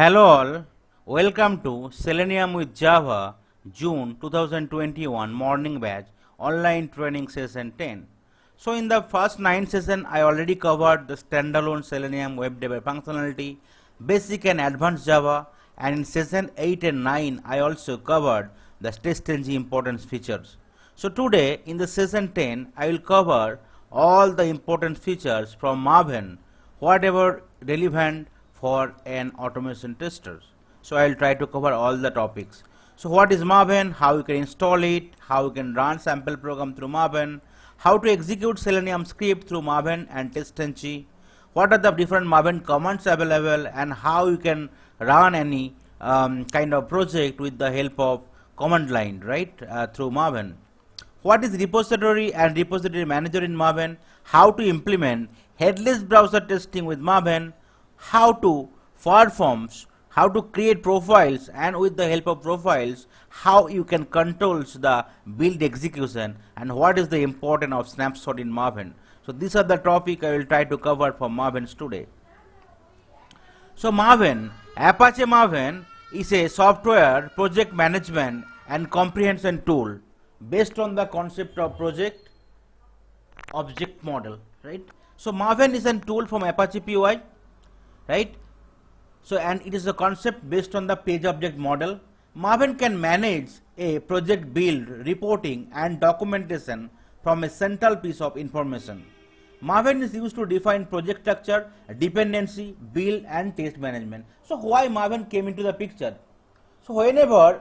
Hello all, welcome to Selenium with Java June 2021 morning batch online training session 10. So in the first 9 session I already covered the standalone Selenium web developer functionality, basic and advanced Java, and in session 8 and 9 I also covered the TestNG importance features. So today in the session 10 I will cover all the important features from Maven, whatever relevant for an automation tester. So I will try to cover all the topics. So what is Maven, how you can install it, how you can run sample program through Maven, how to execute Selenium script through Maven and TestNG, what are the different Maven commands available, and how you can run any kind of project with the help of command line, right, through Maven. What is repository and repository manager in Maven, how to implement headless browser testing with Maven, how to how to create profiles, and with the help of profiles how you can control the build execution, and what is the importance of snapshot in Maven. So these are the topic I will try to cover for Maven today. So Maven, Apache Maven is a software project management and comprehension tool based on the concept of project object model, right? So Maven is a tool from Apache PY, right? So and it is a concept based on the page object model. Maven can manage a project build, reporting and documentation from a central piece of information. Maven is used to define project structure, dependency, build and test management. So why Maven came into the picture? So whenever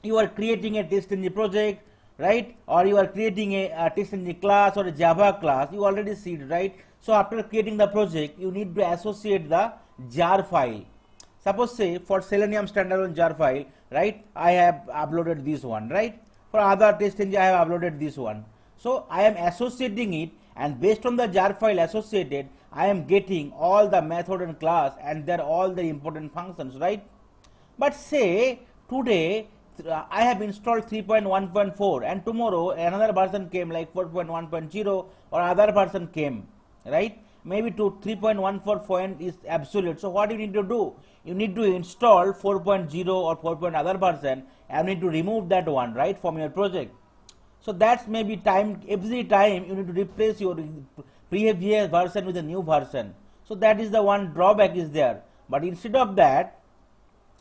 you are creating a TestNG project, right, or you are creating a TestNG class or a Java class, you already see it, right? So after creating the project, you need to associate the jar file. Suppose say for Selenium standalone jar file, right, I have uploaded this one, right? For other TestNG I have uploaded this one. So I am associating it, and based on the jar file associated, I am getting all the method and class, and they're all the important functions, right? But say today I have installed 3.1.4 and tomorrow another version came like 4.1.0 or other version came, right? Maybe to 3.14 point is absolute. So what you need to do? You need to install 4.0 or 4. Other version, and you need to remove that one, right, from your project. So that's maybe time, every time you need to replace your previous version with a new version. So that is the one drawback is there. But instead of that,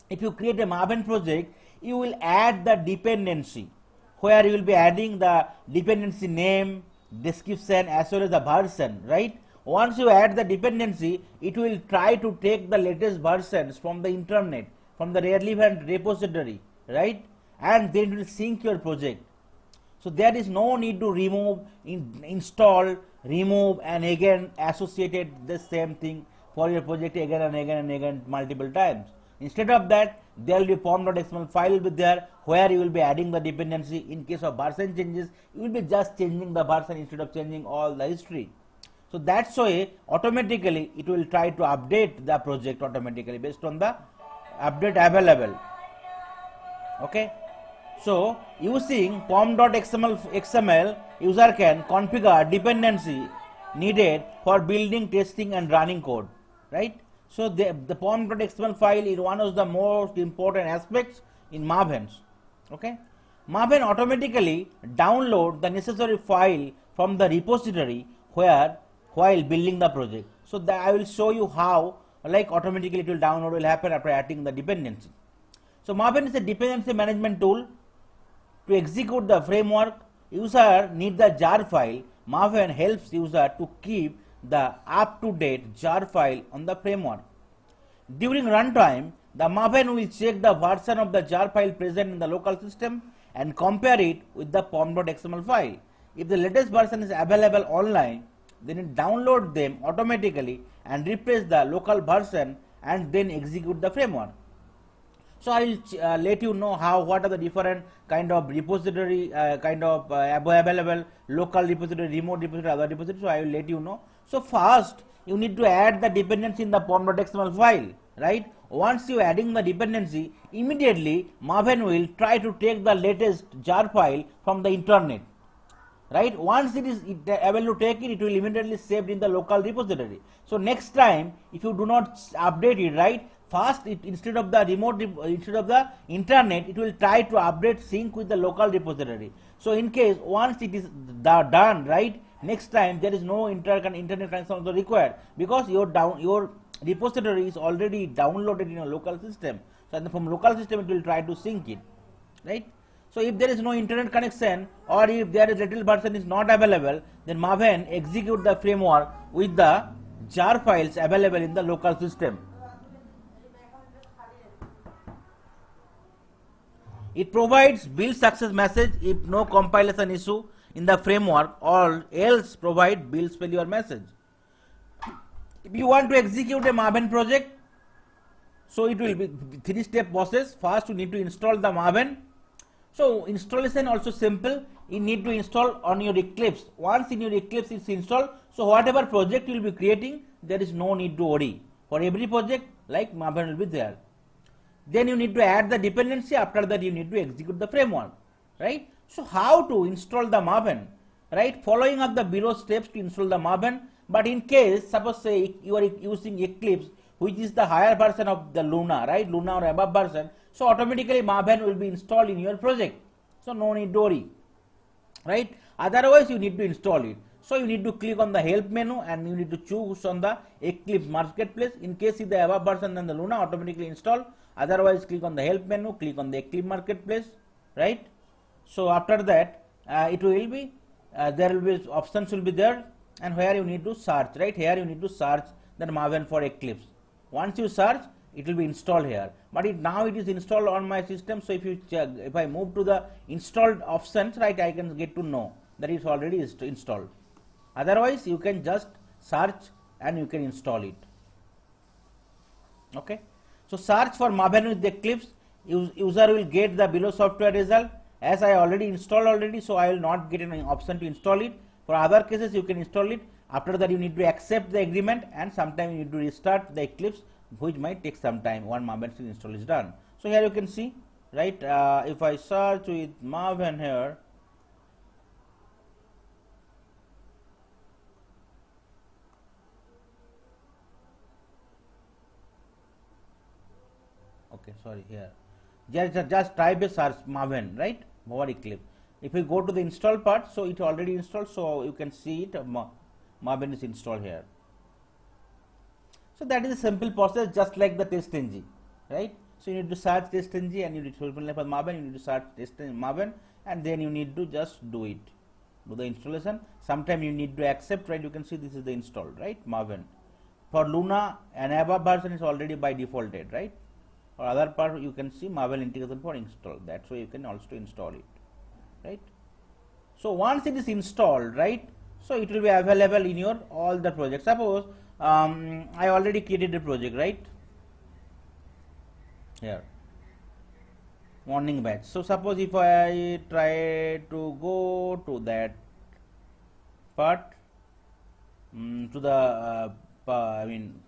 if you create a Maven project, you will add the dependency, where you will be adding the dependency name, description as well as the version, right? Once you add the dependency, it will try to take the latest versions from the internet, from the relevant repository, right? And then it will sync your project. So there is no need to remove, install, remove and again associated the same thing for your project again and again and again multiple times. Instead of that, there will be pom.xml file will be there, where you will be adding the dependency. In case of version changes, you will be just changing the version instead of changing all the history. So that's why automatically it will try to update the project automatically based on the update available. Okay. So using pom.xml, user can configure dependency needed for building, testing and running code, right? So the pom.xml file is one of the most important aspects in Maven. Okay, Maven automatically download the necessary file from the repository while building the project. So that I will show you how, like automatically it will download will happen after adding the dependency. So Maven is a dependency management tool. To execute the framework, user need the jar file. Maven helps user to keep the up-to-date jar file on the framework. During runtime, the Maven will check the version of the jar file present in the local system and compare it with the pom.xml file. If the latest version is available online, then it download them automatically and replace the local version and then execute the framework. So I will let you know what are the different kind of repository available, local repository, remote repository, other repository. So I will let you know. So first you need to add the dependency in the pom.xml file, right? Once you adding the dependency, immediately Maven will try to take the latest jar file from the internet. right? Once it is able to take it, it will immediately saved in the local repository. So next time if you do not update it, right, first it, instead of the instead of the internet, it will try to update sync with the local repository. So in case once it is done, right, next time there is no internet connection also required, because your repository is already downloaded in your local system. So from local system it will try to sync it, right? So if there is no internet connection, or if there is little version is not available, then Maven execute the framework with the jar files available in the local system. It provides build success message if no compilation issue in the framework, or else provide build failure message. If you want to execute a Maven project, so it will be 3-step process. First you need to install the Maven. So installation also simple. You need to install on your Eclipse. Once in your Eclipse is installed, so whatever project you will be creating, there is no need to worry. For every project, like Maven will be there. Then you need to add the dependency. After that you need to execute the framework, right? So how to install the Maven, right? Following up the below steps to install the Maven. But in case, suppose say you are using Eclipse, which is the higher version of the Luna, right? Luna or above version. So automatically Maven will be installed in your project. So no need to worry, right? Otherwise you need to install it. So you need to click on the help menu and you need to choose on the Eclipse Marketplace. In case if the above version, then the Luna automatically install. Otherwise click on the help menu, click on the Eclipse Marketplace, right? So after that it will be there will be options will be there, and where you need to search, right? Here you need to search the Maven for Eclipse. Once you search, it will be installed here. But now it is installed on my system. So if you check, if I move to the installed options, right, I can get to know that it's already installed. Otherwise you can just search and you can install it. Okay. So search for Maven with Eclipse. User will get the below software result. As I already installed already, so I will not get an option to install it. For other cases you can install it. After that you need to accept the agreement, and sometime you need to restart the Eclipse, which might take some time. One Maven install is done. So here you can see, right, if I search with Maven here, okay, sorry, here just type a search Maven, right, over Eclipse. If you go to the install part, so it already installed, so you can see it, Maven is installed here. So that is a simple process, just like the TestNG, right? So you need to search TestNG and you need to open for Maven, you need to search Maven, and then you need to just do it, do the installation. Sometime you need to accept, right? You can see this is the install, right? Maven. For Luna and above version is already by defaulted, right? Or other part you can see Maven integration for install. That's why you can also install it, right? So once it is installed, right, so it will be available in your all the projects. Suppose I already created a project, right, here, morning batch. So suppose if I try to go to that part, to the I mean,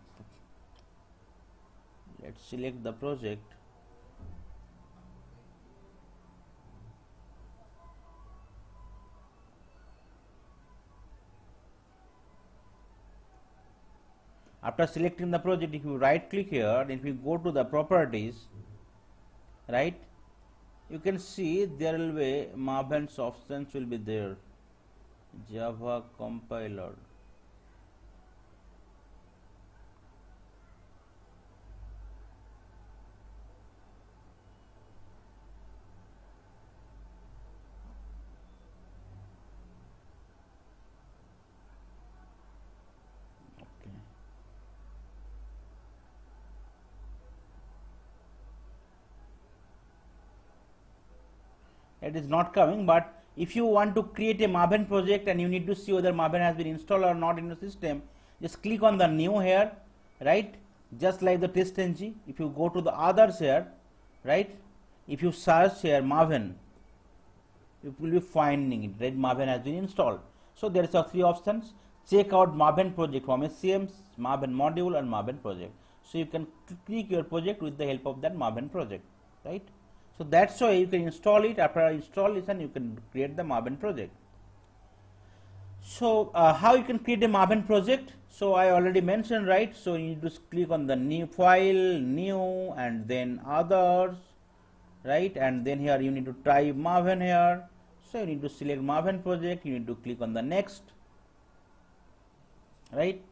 let's select the project. After selecting the project, if you right click here, if you go to the properties, right, you can see there will be Maven's options will be there, Java compiler. It is not coming, but if you want to create a Maven project and you need to see whether Maven has been installed or not in the system, just click on the new here, right, just like the TestNG. If you go to the others here, right, if you search here Maven, you will be finding it, right, Maven has been installed. So there are 3 options. Check out Maven project from SCM, Maven module and Maven project. So you can click your project with the help of that Maven project, right. So that's why you can install it. After installation you can create the Maven project. So how you can create a Maven project? So I already mentioned, right? So you need to click on the new file, new, and then others, right? And then here you need to type Maven here. So you need to select Maven project. You need to click on the next, right?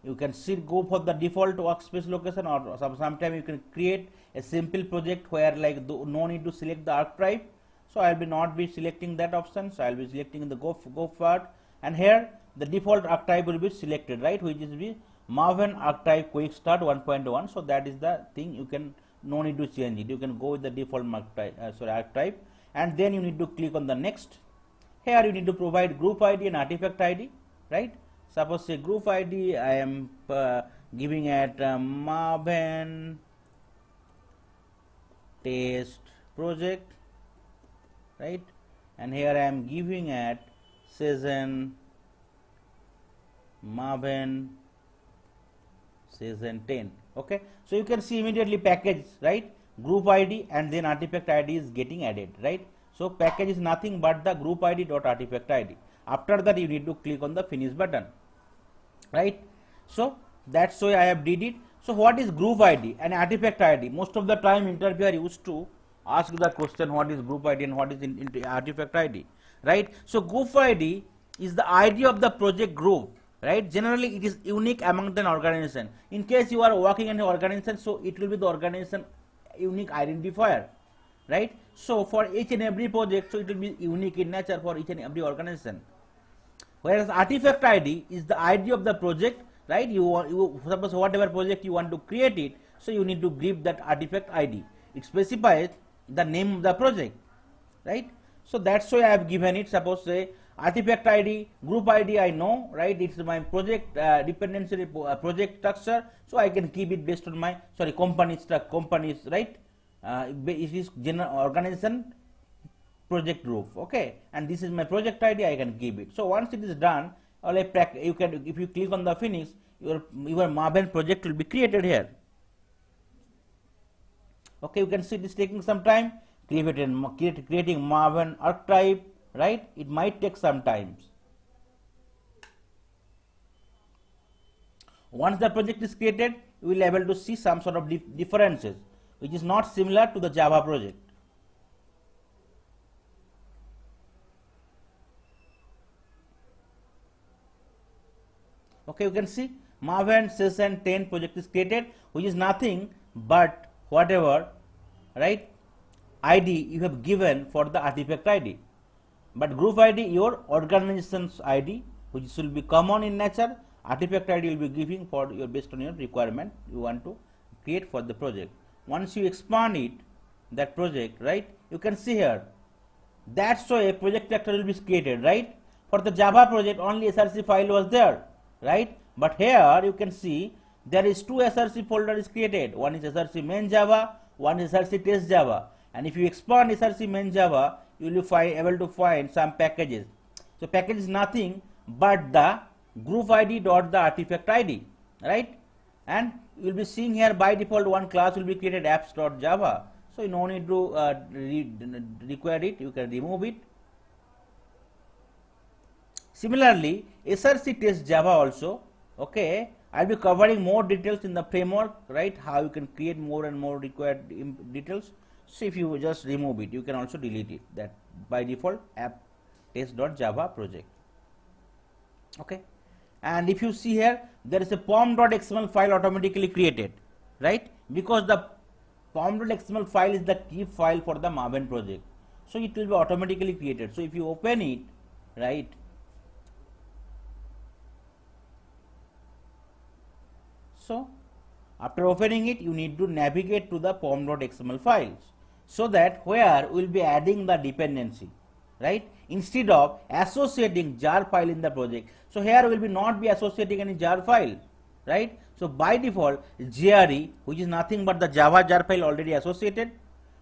You can still go for the default workspace location, or sometime you can create a simple project where like no need to select the archetype. So I will not be selecting that option. So I will be selecting the go part, and here the default archetype will be selected, right, which is the Maven archetype quick start 1.1. so that is the thing. You can no need to change it. You can go with the default archetype, and then you need to click on the next. Here you need to provide group ID and artifact ID, right? Suppose say group ID I am giving at Maven test project, right? And here I am giving at season Maven season 10. Okay, so you can see immediately package, right? Group ID and then artifact ID is getting added, right? So package is nothing but the group ID dot artifact ID. After that you need to click on the finish button, right? So that's why I have did it. So what is group ID and artifact ID? Most of the time interviewer used to ask the question what is group ID and what is in artifact ID, right? So group ID is the ID of the project group, right? Generally it is unique among the organization. In case you are working in an organization, so it will be the organization unique identifier, right? So for each and every project, so it will be unique in nature for each and every organization. Whereas artifact ID is the ID of the project, right? You suppose whatever project you want to create it, so you need to give that artifact ID. It specifies the name of the project, right? So that's why I have given it. Suppose say artifact ID, group ID I know, right? It's my project dependency project structure, so I can keep it based on my companies, right? It is general organization project group, okay, and this is my project ID. I can keep it. So once it is done, you can, if you click on the finish, your Maven project will be created here. Okay, you can see this taking some time. Creating Maven archetype, right? It might take some time. Once the project is created, you will be able to see some sort of differences, which is not similar to the Java project. Okay, you can see Maven session 10 project is created, which is nothing but whatever, right, ID you have given for the artifact ID. But group ID, your organization's ID, which will be common in nature. Artifact ID will be giving for your based on your requirement you want to create for the project. Once you expand it, that project, right, you can see here. That's why a project director will be created, right? For the Java project, only SRC file was there, right? But here you can see there is two SRC folders created. One is SRC main Java, one is SRC test Java. And if you expand SRC main Java, you will be able to find some packages. So package is nothing but the group ID dot the artifact ID, right? And you will be seeing here by default one class will be created apps.java. So you no need to require it. You can remove it. Similarly, SRC test Java also. Okay, I'll be covering more details in the framework, right? How you can create more and more required details. So if you just remove it, you can also delete it. That by default app test.java project. Okay, and if you see here, there is a pom.xml file automatically created, right? Because the pom.xml file is the key file for the Maven project, so it will be automatically created. So if you open it, right, so after opening it, you need to navigate to the pom.xml files, so that where we will be adding the dependency, right, instead of associating jar file in the project. So here we will be not be associating any jar file, right? So by default JRE, which is nothing but the Java jar file already associated,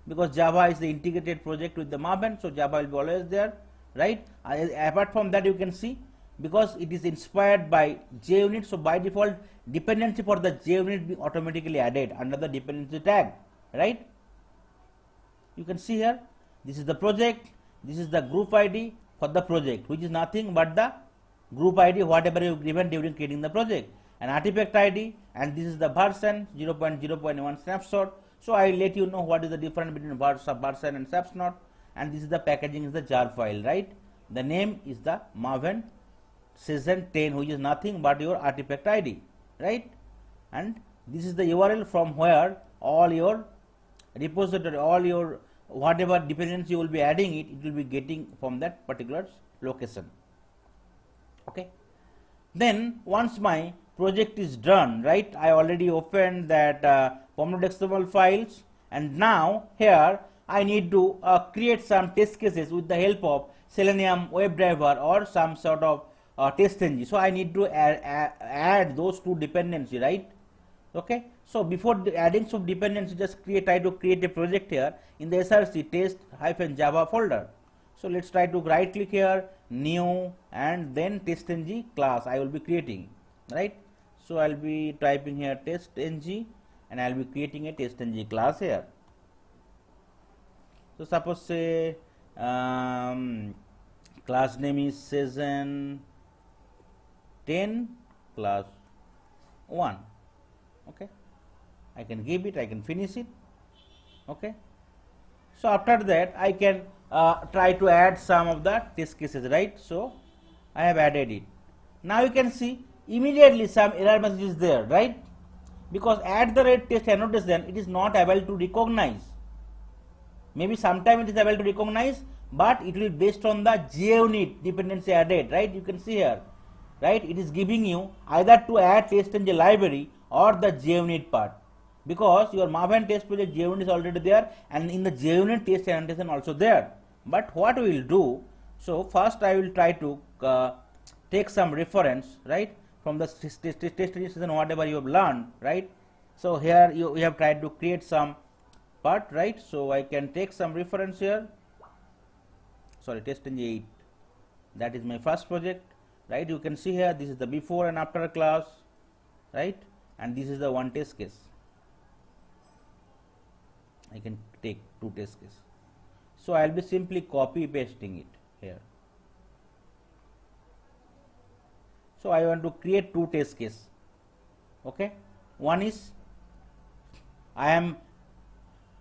because Java is the integrated project with the Maven, so Java will be always there, right? Apart from that, you can see because it is inspired by JUnit, so by default dependency for the JUnit be automatically added under the dependency tag, right? You can see here, this is the project, this is the group ID for the project, which is nothing but the group ID, whatever you given during creating the project, and artifact ID, and this is the version 0.0.1 snapshot. So I will let you know what is the difference between version and snapshot, and this is the packaging is the jar file, right? The name is the Maven session 10, which is nothing but your artifact ID, right? And this is the URL from where all your repository, all your whatever dependency you will be adding it will be getting from that particular location. Okay. Then once my project is done, right, I already opened that POM.xml files, and now here I need to create some test cases with the help of Selenium WebDriver or some sort of TestNG. So I need to add those two dependency, right? Okay. So before adding some dependency, just try to create a project here in the src test-java folder. So let's try to right click here, new, and then TestNG class I will be creating, right? So I'll be typing here TestNG, and I'll be creating a TestNG class here. So suppose say class name is session 10 class 1. Okay, I can give it, I can finish it. Okay, so after that I can try to add some of the test cases, right? So I have added it. Now you can see immediately some error message is there, right? Because @test annotation it is not able to recognize. Maybe sometime it is able to recognize, but it will based on the JUnit dependency added, right? You can see here, right? It is giving you either to add TestNG library or the JUnit part, because your Maven test project JUnit is already there, and in the JUnit test annotation also there. But what we will do, so first I will try to take some reference, right, from the test session whatever you have learned, right? So here you have tried to create some part, right? So I can take some reference here. Sorry, TestNG 8. That is my first project, right? You can see here this is the before and after class, right? And this is the one test case. I can take two test cases. So I will be simply copy pasting it here. So I want to create two test cases. Okay, one is I am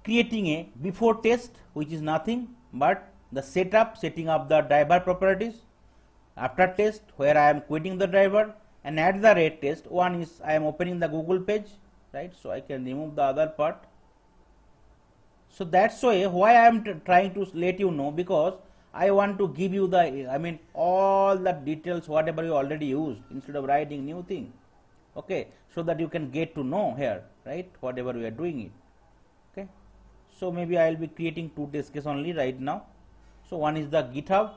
creating a before test, which is nothing but the setting up the driver properties, after test where I am quitting the driver, and at the rate test one is I am opening the Google page, right? So I can remove the other part. So that's why I am trying to let you know, because I want to give you the all the details whatever you already used instead of writing new thing. Okay, so that you can get to know here, right, whatever we are doing it. Okay, so maybe I will be creating two test cases only right now. So one is the GitHub,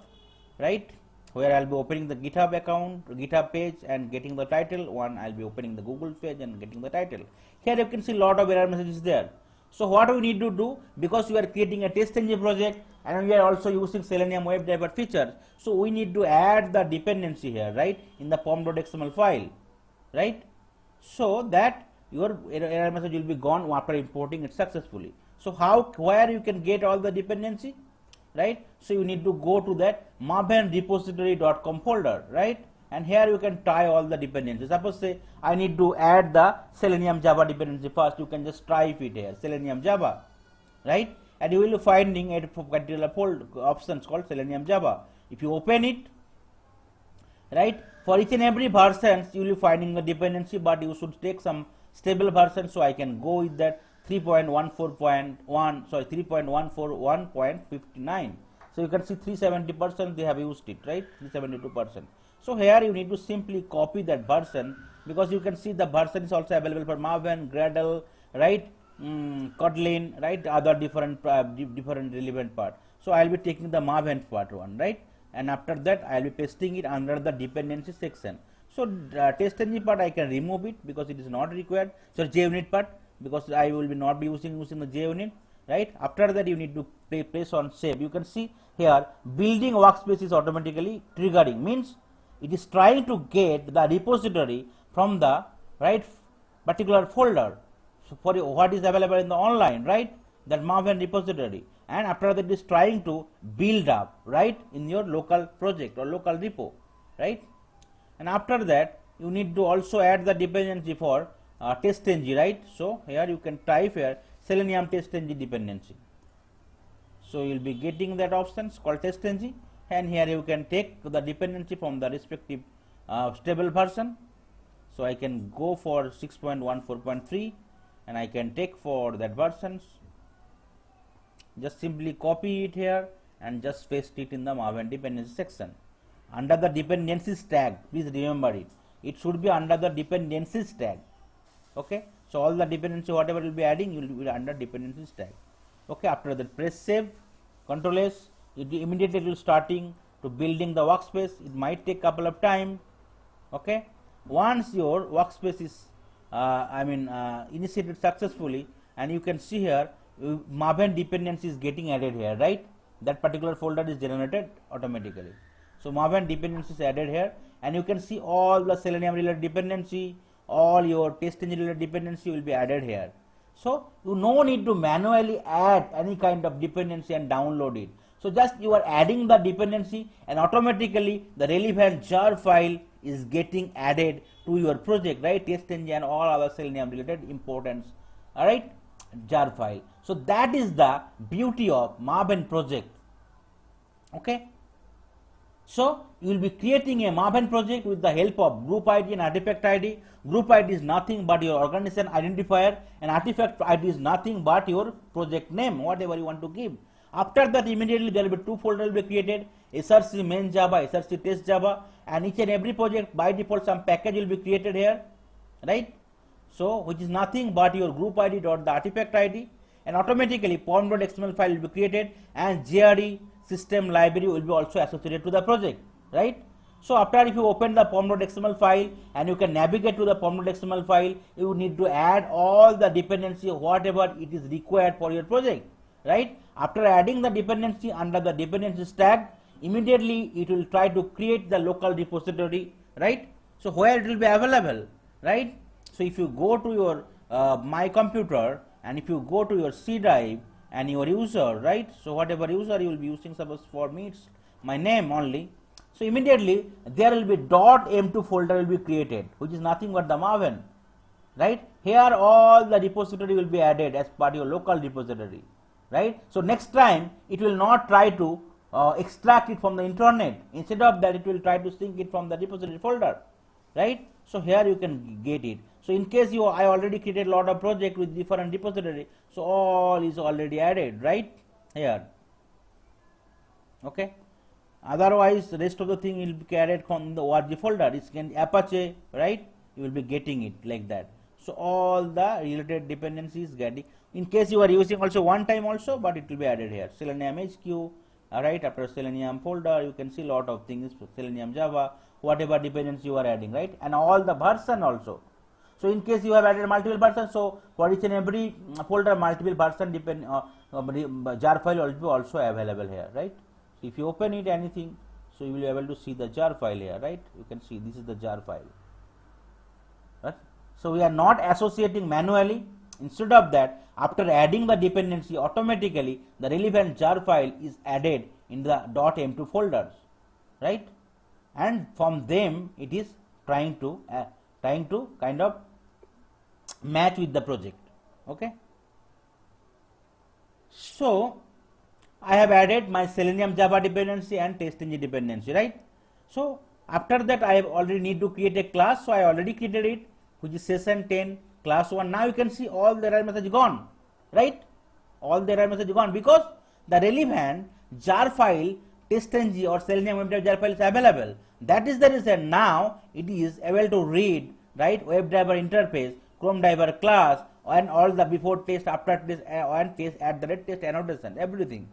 right, where I will be opening the GitHub account, GitHub page and getting the title. One I will be opening the Google page and getting the title. Here you can see lot of error messages there. So what we need to do, because we are creating a TestNG project and we are also using Selenium WebDriver features, so we need to add the dependency here, right, in the pom.xml file, right, so that your error message will be gone after importing it successfully. So where you can get all the dependency, right? So you need to go to that mavenrepository.com folder, right? And here you can tie all the dependencies. Suppose say I need to add the Selenium Java dependency first. You can just type it here, Selenium Java, right? And you will be finding a particular options called Selenium Java. If you open it, right, for each and every version you will be finding the dependency, but you should take some stable version. So I can go with that 3.141.59. So you can see 370% they have used it, right, 372%. So here you need to simply copy that version, because you can see the version is also available for Maven, Gradle, right, Kotlin, right, other different relevant part. So I will be taking the Maven part one, right, and after that I will be pasting it under the dependency section. So TestNG part I can remove it because it is not required. So JUnit part, because I will be not be using the JUnit, right. After that you need to press on save. You can see here building workspace is automatically triggering, means it is trying to get the repository from the right particular folder, so for what is available in the online, right, that Maven repository, and after that it is trying to build up, right, in your local project or local repo, right. and after that you need to also add the dependency for testng, right? So here you can type here selenium testng dependency. So you will be getting that options called testng, and here you can take the dependency from the respective stable version. So I can go for 6.14.3 and I can take for that versions. Just simply copy it here and just paste it in the Maven dependency section. Under the dependencies tag, please remember it. It should be under the dependencies tag. Okay. So all the dependency whatever you will be adding, you will be under dependencies tag. Okay. After that, press save, Control S. It immediately will starting to building the workspace. It might take couple of time. Okay. Once your workspace is initiated successfully, and you can see here Maven dependency is getting added here, right? That particular folder is generated automatically. So Maven dependency is added here, and you can see all the Selenium related dependency, all your testng related dependency will be added here. So you no need to manually add any kind of dependency and download it. So just you are adding the dependency, and automatically the relevant jar file is getting added to your project, right? Testng and all other Selenium related importance, all right, jar file. So that is the beauty of Maven project. Okay. So you will be creating a Maven project with the help of group ID and artifact ID. Group ID is nothing but your organization identifier, and artifact ID is nothing but your project name, whatever you want to give. After that, immediately there will be two folders will be created: SRC main Java, SRC test Java, and each and every project by default some package will be created here, right? So which is nothing but your group ID dot the artifact ID, and automatically pom.xml file will be created, and JRE system library will be also associated to the project, right? So after, if you open the pom.xml file and you can navigate to the pom.xml file, you need to add all the dependency whatever it is required for your project, right? After adding the dependency under the dependencies tag, immediately it will try to create the local repository, right? So where it will be available, right? So if you go to your my computer, and if you go to your C drive and your user, right? So whatever user you will be using, suppose for me it's my name only. So immediately there will be .m2 folder will be created, which is nothing but the Maven, right? Here all the repository will be added as part of your local repository, right? So next time it will not try to extract it from the internet. Instead of that, it will try to sync it from the repository folder, right? So here you can get it. So in case I already created a lot of project with different repository, so all is already added right here. Okay. Otherwise, rest of the thing will be carried from the org folder. It's can Apache, right? You will be getting it like that. So all the related dependencies getting. In case you are using also one time also, but it will be added here. Selenium HQ, right? After Selenium folder, you can see lot of things. Selenium Java, whatever dependency you are adding, right? And all the version also. So in case you have added multiple versions, so for each and every folder, multiple version jar file will be also available here, right? So if you open it anything, so you will be able to see the jar file here, right? You can see this is the jar file, right? So we are not associating manually. Instead of that, after adding the dependency, automatically the relevant jar file is added in the .m2 folders, right? And from them it is trying to kind of match with the project. Okay. So I have added my Selenium Java dependency and testng dependency, right? So after that, I have already need to create a class. So I already created it, which is session 10 class 1. Now you can see all the error message gone, right? All the error message gone because the relevant jar file testng or Selenium WebDriver jar file is available. That is the reason now it is able to read, right? WebDriver interface, Chrome driver class, and all the before test, after test, and test at the test annotation, everything.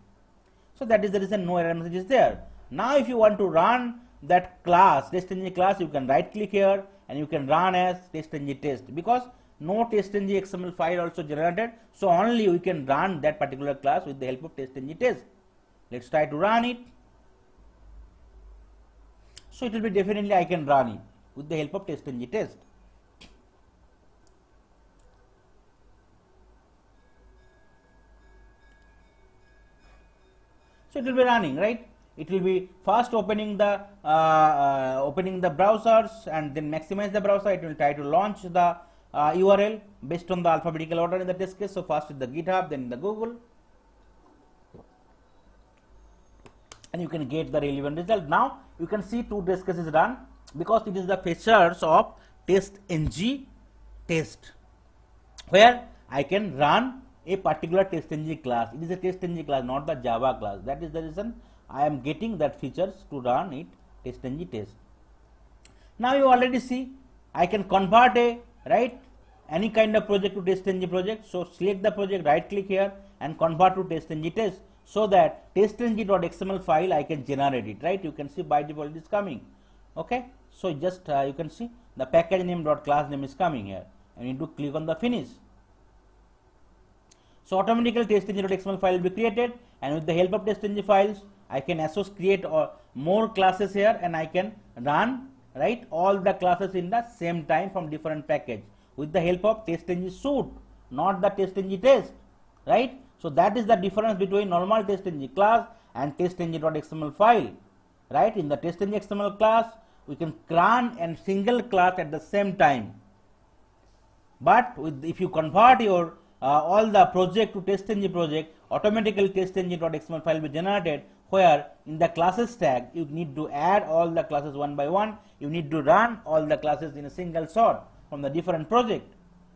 So that is the reason no error message is there. Now if you want to run that class, testng class, you can right click here and you can run as testng test, because no testng XML file also generated. So only we can run that particular class with the help of testng test. Let's try to run it. So it will be definitely I can run it with the help of testng test. So it will be running, right? it will be first opening the browsers and then maximize the browser. It will try to launch the URL based on the alphabetical order in the test case. So first is the GitHub, then the Google, and you can get the relevant result. Now you can see two test cases run because it is the features of TestNG test, where I can run a particular TestNG class. It is a TestNG class, not the Java class. That is the reason I am getting that features to run it TestNG test. Now you already see I can convert any kind of project to TestNG project. So select the project, right click here and convert to TestNG test, so that testng.xml file I can generate it, right? You can see by default it is coming. Okay, so just you can see the package name dot class name is coming here, and you need to click on the finish. So automatically testng.xml file will be created, and with the help of testng files I can create more classes here, and I can run all the classes in the same time from different package with the help of testng suite, not the testng test, right? So that is the difference between normal testng class and testng.xml file, right? In the testng XML class we can run a single class at the same time, but if you convert your all the project to TestNG project, automatically TestNG.xml file will be generated, where in the classes tag you need to add all the classes one by one. You need to run all the classes in a single shot from the different project,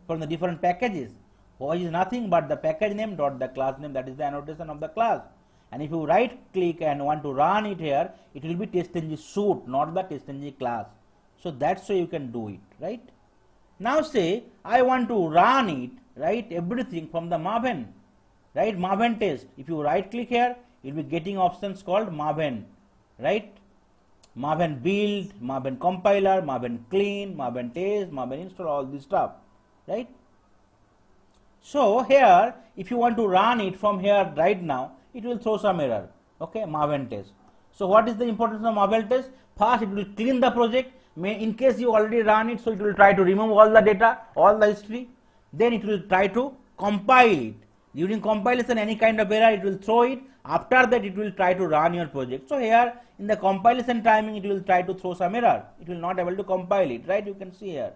from the different packages, which is nothing but the package name dot the class name, that is the annotation of the class. And if you right click and want to run it here, it will be TestNG suite, not the TestNG class. So that's why you can do it, right? Now say I want to run it, everything from the Maven, Maven test. If you right click here, you will be getting options called Maven, Maven build, Maven compiler, Maven clean, Maven test, Maven install, all this stuff, right? So here if you want to run it from here right now, it will throw some error. Okay, Maven test. So what is the importance of Maven test? First it will clean the project. In case you already run it, so it will try to remove all the data, all the history. Then it will try to compile it. During compilation any kind of error it will throw it. After that it will try to run your project. So here in the compilation timing it will try to throw some error. It will not able to compile it, right? You can see here,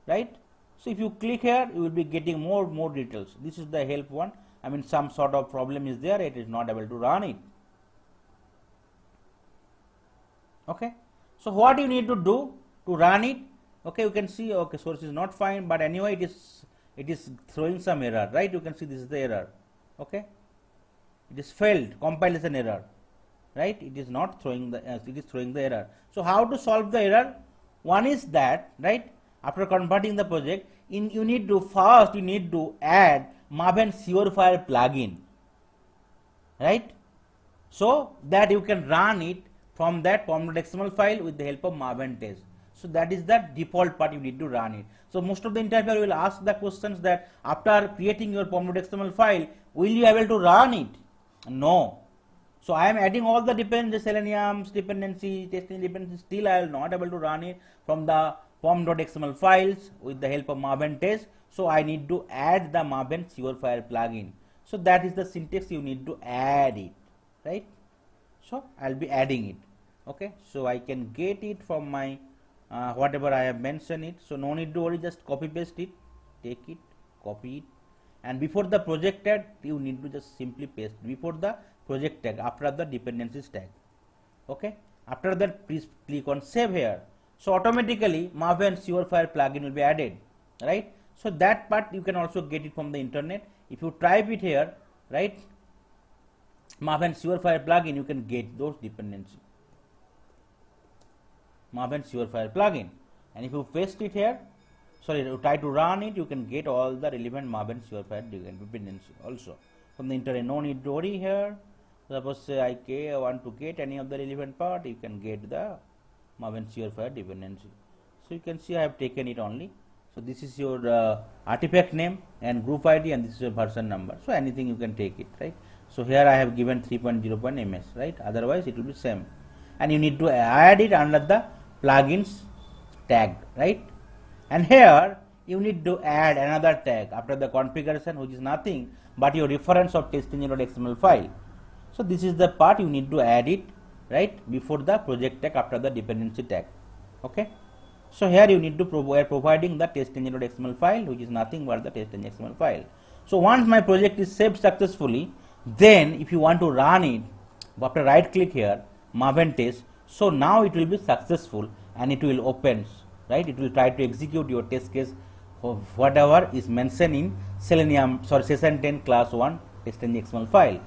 right? So if you click here, you will be getting more details. This is the help one. I mean some sort of problem is there, it is not able to run it. Okay. So what you need to do to run it? Okay, you can see, okay, source is not fine, but anyway it is throwing some error, right? You can see this is the error. Okay, it is failed, compilation error, right? It is not throwing the it is throwing the error. So how to solve the error? One is that, right, after converting the project, you need to add Maven Surefire plugin, right? So that you can run it from that pom.xml file with the help of Maven test. So that is the default part, you need to run it. So most of the interviewer will ask the questions that after creating your pom.xml file, will you able to run it? No. So I am adding all the dependencies, Selenium dependency, testing dependency, still I will not able to run it from the pom.xml files with the help of Maven test. So I need to add the Maven Surefire plugin. So that is the syntax, you need to add it, right? So I will be adding it. Okay, so I can get it from my whatever I have mentioned it. So no need to worry, just copy paste it, take it, copy it, and before the project tag you need to just simply paste before the project tag after the dependencies tag. Okay, after that please click on save here. So automatically Maven Surefire plugin will be added, right? So that part you can also get it from the internet. If you type it here, right, Maven Surefire plugin, you can get those dependencies, Maven Surefire plugin, and if you paste it here, sorry, you try to run it, you can get all the relevant Maven Surefire dependency also from the internet. No need to worry here. Suppose say I want to get any of the relevant part, you can get the Maven Surefire dependency. So you can see I have taken it only. So this is your artifact name and group ID, and this is your version number. So anything you can take it, right? So here I have given 3.0.ms, right? Otherwise it will be same, and you need to add it under the plugins tag, right? And here you need to add another tag after the configuration, which is nothing but your reference of testng.xml file. So this is the part you need to add it, right, before the project tag, after the dependency tag. Okay. So here you need to providing the test.engine.xml file, which is nothing but the test.xml file. So once my project is saved successfully, then if you want to run it, after right click here, Maven test, so now it will be successful and it will open, right? It will try to execute your test case of whatever is mentioned in session 10 class 1 test.xml file,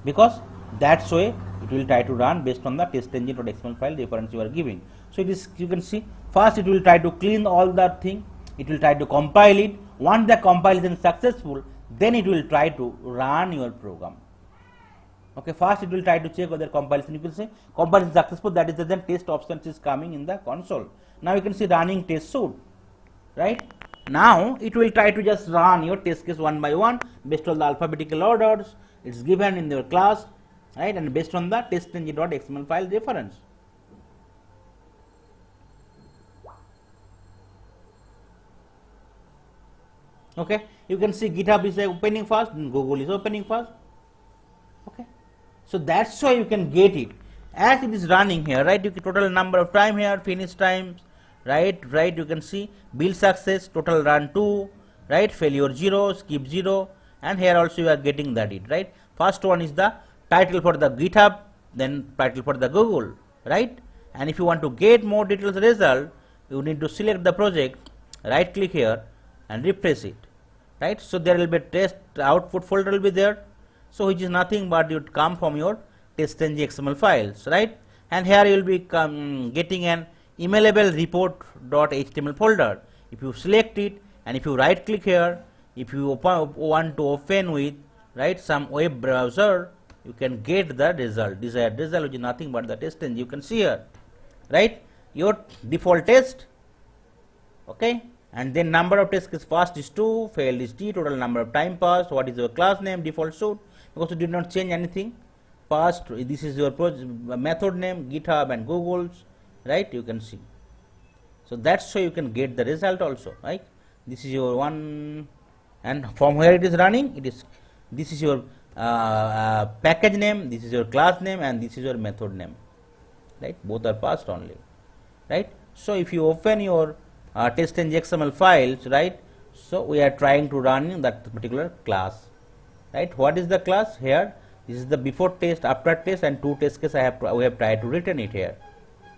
because that's way it will try to run based on the test.engine.xml file reference you are giving. So it is, you can see, first it will try to clean all that thing, it will try to compile it. Once the compilation is successful, then it will try to run your program. Okay, first it will try to check whether compilation, you can say compilation successful, that is the then test options is coming in the console. Now you can see running test suite, right? Now it will try to just run your test case one by one based on the alphabetical orders it's given in your class, right, and based on the test.engine.xml file reference. Okay, you can see GitHub is opening fast, Google is opening fast. Okay, so that's why you can get it as it is running here, right? You can total number of time here, finish times, right, you can see build success, total run 2, right, failure 0, skip 0, and here also you are getting that it, right? First one is the title for the GitHub, then title for the Google, right? And if you want to get more details result, you need to select the project, right click here and refresh it, right? So there will be test output folder will be there, so which is nothing but it come from your test.ngxml files, right? And here you will be getting an emailable report.html folder. If you select it and if you right click here, if you want to open with, right, some web browser, you can get the result, desired result, which is nothing but the test.ng. You can see here, right, your default test, okay, and then number of tests, first is 2, failed is t, total number of time passed, what is your class name, default suite, because you did not change anything, passed, this is your method name, GitHub and Google's, right, you can see. So that's how you can get the result also, right? This is your one, and from where it is running, it is, this is your package name, this is your class name, and this is your method name, right? Both are passed only, right? So if you open your test.ngxml files, right, so we are trying to run that particular class, right? What is the class here? This is the before test, after test, and 2 test cases we have tried to return it here,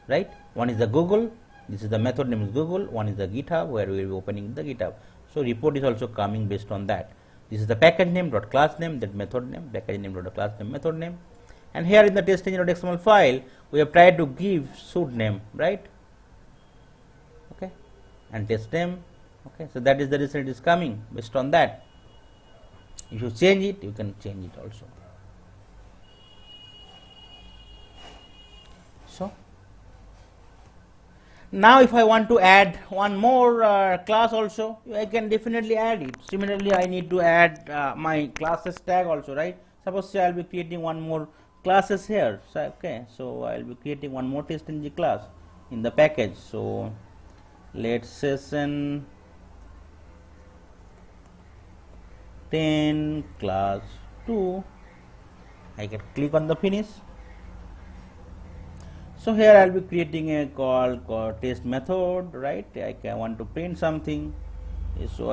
right? One is the Google, this is the method name is Google, one is the GitHub where we will be opening the GitHub. So report is also coming based on that. This is the package name dot class name, that method name, package name dot class name, method name, and here in the test.engine.xml file we have tried to give suite name, right, okay, and test name, okay. So that is the result is coming based on that. If you change it, you can change it also. So now if I want to add one more class also, I can definitely add it. Similarly, I need to add my classes tag also, right? Suppose I will be creating one more classes here. So, okay, so I will be creating one more test.ng class in the package. So let's session 10 class 2. I can click on the finish. So here I will be creating a called test method, right? I want to print something, so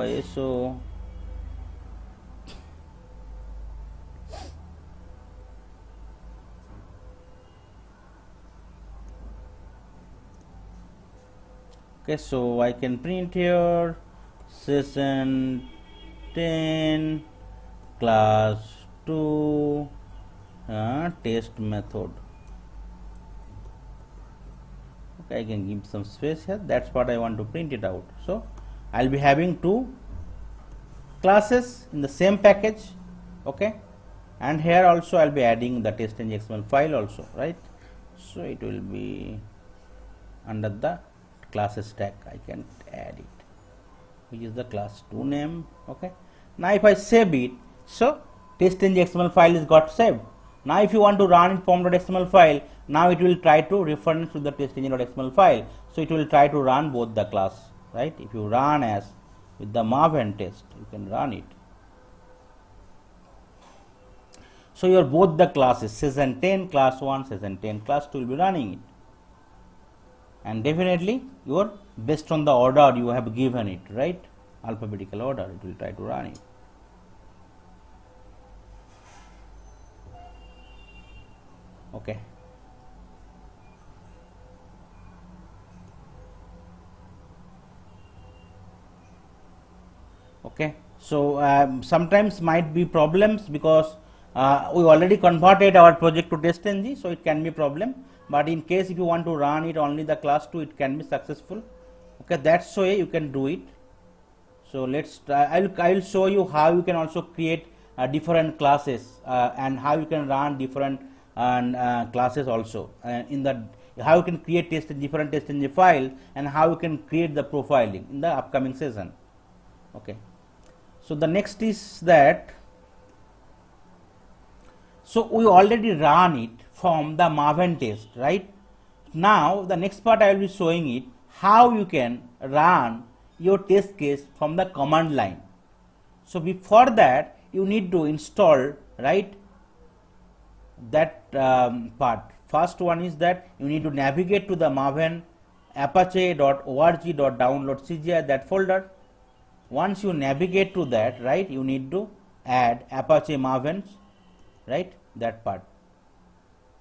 okay, so I can print here session 10 class 2 test method. I can give some space here, that's what I want to print it out. So I will be having 2 classes in the same package, okay, and here also I will be adding the test.ngxml file also, right? So it will be under the classes tag, I can add it, which is the class 2 name, okay. Now if I save it, so test.ngxml file is got saved. Now if you want to run in form.xml file, now it will try to reference to the test.ngxml file. So it will try to run both the class, right? If you run as with the Maven test, you can run it. So your both the classes session 10 class 1 session 10 class 2 will be running it, and definitely your based on the order you have given it, right, alphabetical order, it will try to run it. Okay. Okay, so sometimes might be problems because we already converted our project to testng, so it can be problem, but in case if you want to run it only the class 2, it can be successful. Okay, that's way you can do it. So let's try. I'll show you how you can also create different classes and how you can run different classes also in the how you can create different testng file and how you can create the profiling in the upcoming session. Okay. So the next is that, so we already ran it from the Maven test, right? Now the next part I will be showing it how you can run your test case from the command line. So before that you need to install, right, that part. First one is that you need to navigate to the Maven apache.org.download.cgi, that folder. Once you navigate to that, right, you need to add Apache Maven, right, that part.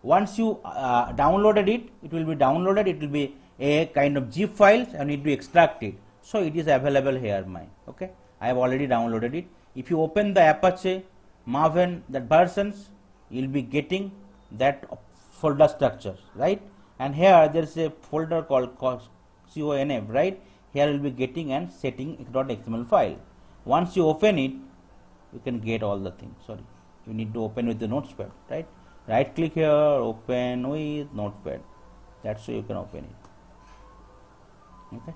Once you downloaded it, it will be downloaded, it will be a kind of zip files, and you need to extract it. So it is available here, okay. I have already downloaded it. If you open the Apache Maven that versions, you will be getting that folder structure, right, and here there is a folder called conf, right. Here will be getting and setting.xml file. Once you open it, you can get all the things. Sorry, you need to open with the notepad, right? Right click here, open with notepad. That's so you can open it. Okay.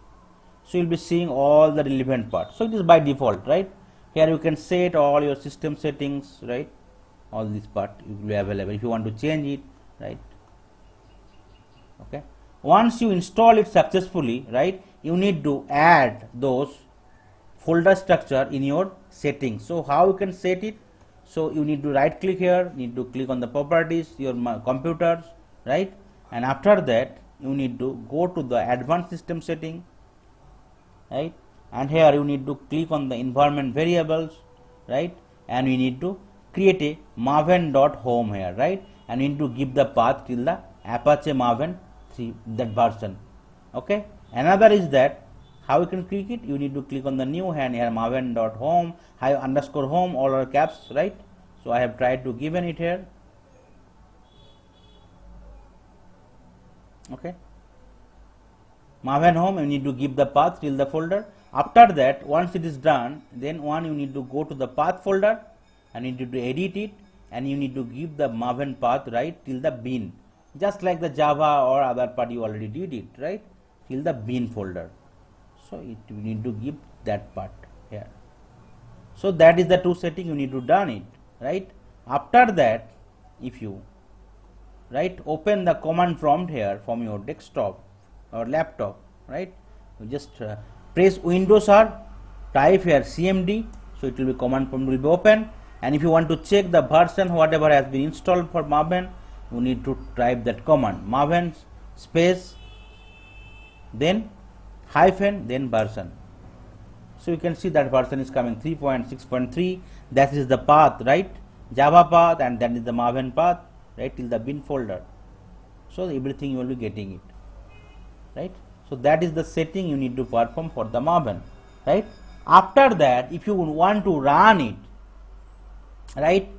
So you'll be seeing all the relevant parts. So it is by default, right? Here you can set all your system settings, right? All this part will be available. If you want to change it, right? Okay. Once you install it successfully, right, you need to add those folder structure in your settings. So how you can set it? So you need to right click here, need to click on the properties, your computers, right, and after that you need to go to the advanced system setting, right, and here you need to click on the environment variables, right, and we need to create a maven.home here, right, and you need to give the path till the Apache Maven 3, that version. Okay. Another is that how you can click it, you need to click on the new hand here, maven.home _home, all our caps, right. So I have tried to given it here. Okay. Maven home, you need to give the path till the folder. After that, once it is done, then you need to go to the path folder and you need to edit it, and you need to give the Maven path, right, till the bin, just like the Java or other part you already did it, right, till the bin folder. So you need to give that part here. So that is the two setting you need to done it, right. After that, if you, right, open the command prompt here from your desktop or laptop, right, you just press Windows R, type here CMD, so it will be command prompt will be open, and if you want to check the version whatever has been installed for Maven, you need to type that command Maven space then hyphen then version. So you can see that version is coming 3.6.3, that is the path, right, Java path, and that is the Maven path, right, till the bin folder. So everything you will be getting it, right. So that is the setting you need to perform for the Maven, right. After that, if you want to run it, right,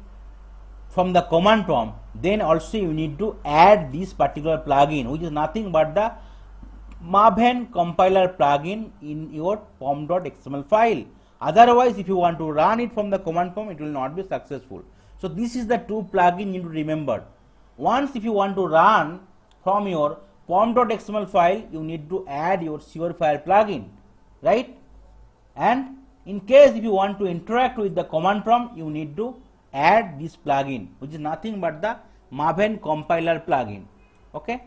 from the command prompt, then also you need to add this particular plugin, which is nothing but the Maven compiler plugin in your pom.xml file. Otherwise, if you want to run it from the command prompt, it will not be successful. So this is the two plugin you need to remember. Once if you want to run from your pom.xml file, you need to add your surefire plugin, right, and in case if you want to interact with the command prompt, you need to add this plugin, which is nothing but the Maven compiler plugin. Okay.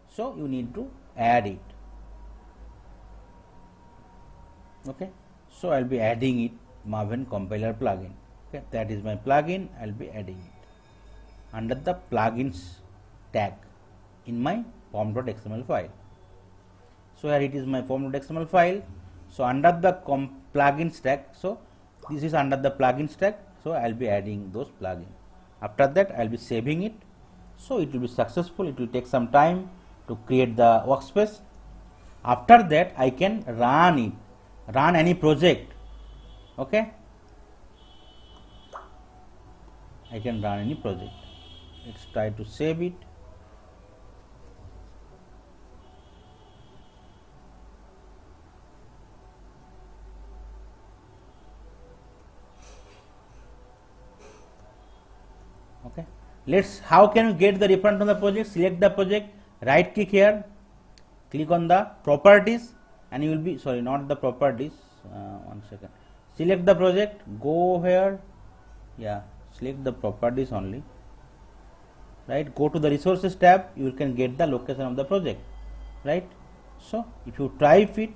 So you need to add it. Okay. So I'll be adding it, Maven compiler plugin. Okay, that is my plugin, I'll be adding it. under the plugins tag in my form.xml file. So here it is my form.xml file. So under the plugins tag, so this is under the plugins tag, so I will be adding those plugins. After that I will be saving it. So it will be successful. It will take some time to create the workspace. After that I can run it, run any project. Okay, I can run any project. Let's try to save it. Okay, let's, how can you get the reference on the project? Select the project, right click here, click on the properties, and you will be, sorry, not the properties, one second, select the project, go here, yeah, select the properties only, right, go to the resources tab, you can get the location of the project, right. So if you type it,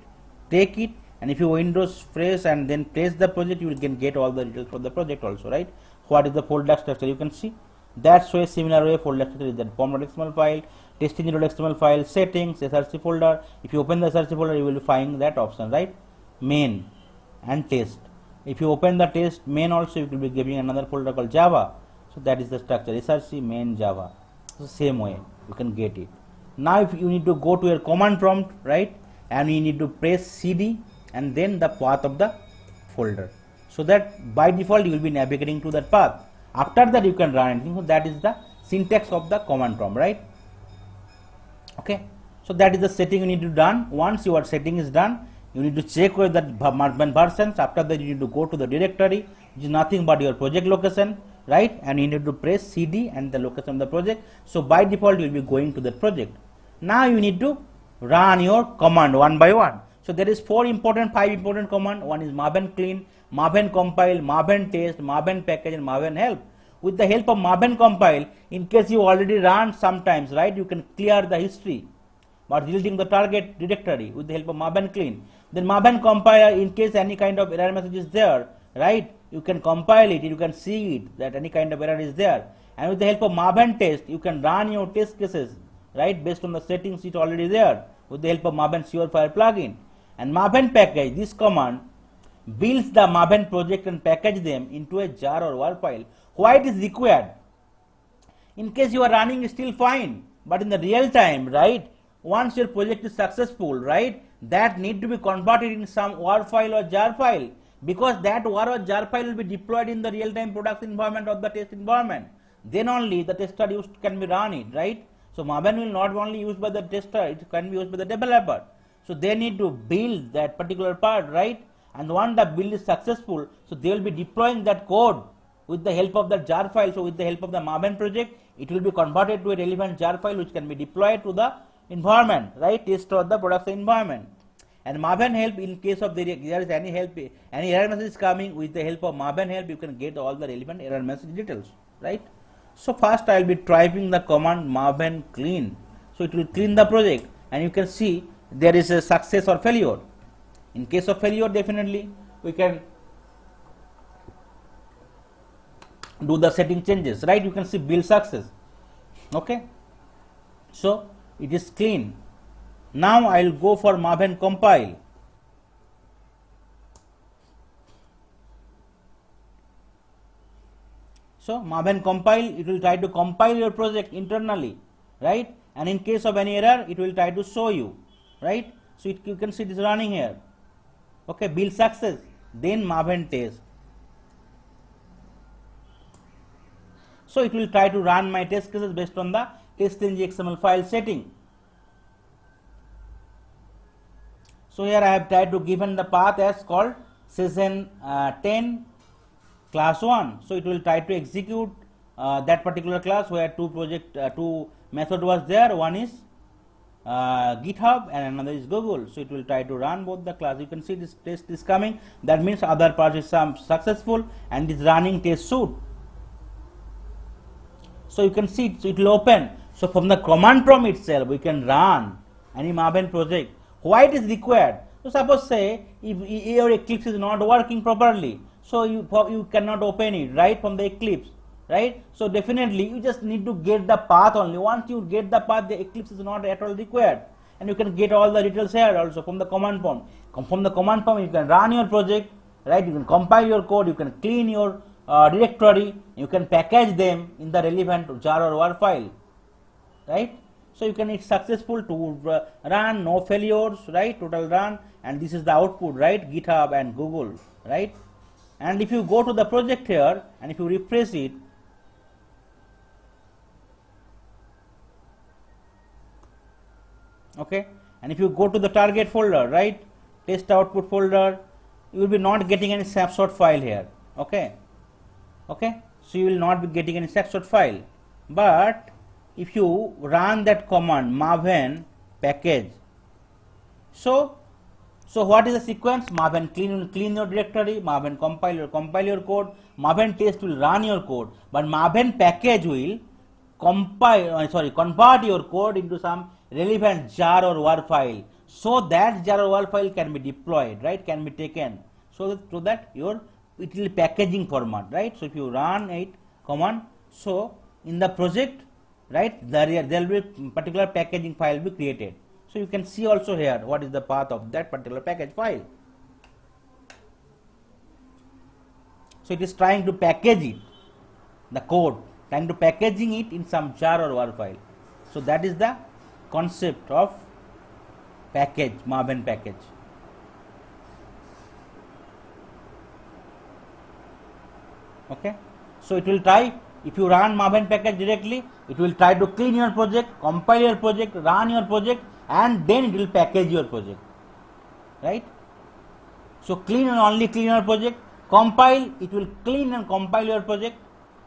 take it, and if you Windows fresh and then place the project, you can get all the details for the project also, right. What is the folder structure? You can see that's way similar way folder structure is that form.xml file, testing.xml file, settings, src folder. If you open the src folder, you will find that option, right, main and test. If you open the test main also, you will be giving another folder called Java. So that is the structure, src main Java. So same way you can get it. Now if you need to go to your command prompt, right, and you need to press cd and then the path of the folder, so that by default you will be navigating to that path. After that you can run anything. So that is the syntax of the command prompt, right. Okay, so that is the setting you need to done. Once your setting is done, you need to check with that Marvin versions. After that you need to go to the directory, which is nothing but your project location, right, and you need to press cd and the location of the project. So by default you will be going to that project. Now you need to run your command one by one. So there is five important command. One is Maven clean, Maven compile, Maven test, Maven package, and Maven help. With the help of Maven compile, in case you already run sometimes, right, you can clear the history but deleting the target directory with the help of Maven clean. Then Maven compile, in case any kind of error message is there, right, you can compile it, you can see it that any kind of error is there. And with the help of Maven test, you can run your test cases, right, based on the settings it already there with the help of Maven Surefire plugin. And Maven package, this command builds the Maven project and package them into a jar or WAR file. Why it is required? In case you are running still fine, but in the real time, right, once your project is successful, right, that need to be converted in some WAR file or jar file, because that WAR or jar file will be deployed in the real time production environment or the test environment. Then only the tester can be run it, right. So Maven will not only used by the tester, it can be used by the developer. So they need to build that particular part, right, and once the build is successful, so they will be deploying that code with the help of the jar file. So with the help of the Maven project, it will be converted to a relevant jar file which can be deployed to the environment, right, test or the production environment. And Maven help, in case of there is any help, any error message is coming, with the help of Maven help, you can get all the relevant error message details, right. So first I will be typing the command Maven clean. So it will clean the project, and you can see there is a success or failure. In case of failure, definitely we can do the setting changes, right. You can see build success. Okay, so it is clean. Now I will go for Maven compile. So Maven compile, it will try to compile your project internally, right, and in case of any error, it will try to show you, right. So you can see it is running here. Okay, build success, then Maven test. So it will try to run my test cases based on the test.xml file setting. So here I have tried to given the path as called session 10 class 1. So it will try to execute that particular class where two method was there. One is GitHub and another is Google. So it will try to run both the class. You can see this test is coming. That means other part is successful and is running test suite. So you can see it will open. So from the command prompt itself, we can run any Maven project. Why it is required? So suppose say if your Eclipse is not working properly, so you cannot open it right from the Eclipse. right? So definitely you just need to get the path only. Once you get the path, the Eclipse is not at all required, and you can get all the details here also from the command prompt. From the command prompt you can run your project, right? You can compile your code, you can clean your directory, you can package them in the relevant jar or war file, right? So you can, it's successful to run, no failures, right? Total run, and this is the output, right? GitHub and Google, right? And if you go to the project here and if you refresh it, okay, and if you go to the target folder, right, test output folder, you will be not getting any snapshot file here, okay, so you will not be getting any snapshot file. But if you run that command maven package, so what is the sequence? Maven clean your directory, maven compile your code, maven test will run your code, but maven package will convert your code into some relevant jar or war file, so that jar or war file can be deployed, right, can be taken, so that your it will be packaging format, right? So if you run it command, so in the project, right, there will be particular packaging file be created. So you can see also here what is the path of that particular package file. So it is trying to package it, the code, trying to packaging it in some jar or war file. So that is the concept of package, maven package. Okay, so it will try, if you run maven package directly, it will try to clean your project, compile your project, run your project, and then it will package your project, right? So clean and only clean your project, compile, it will clean and compile your project,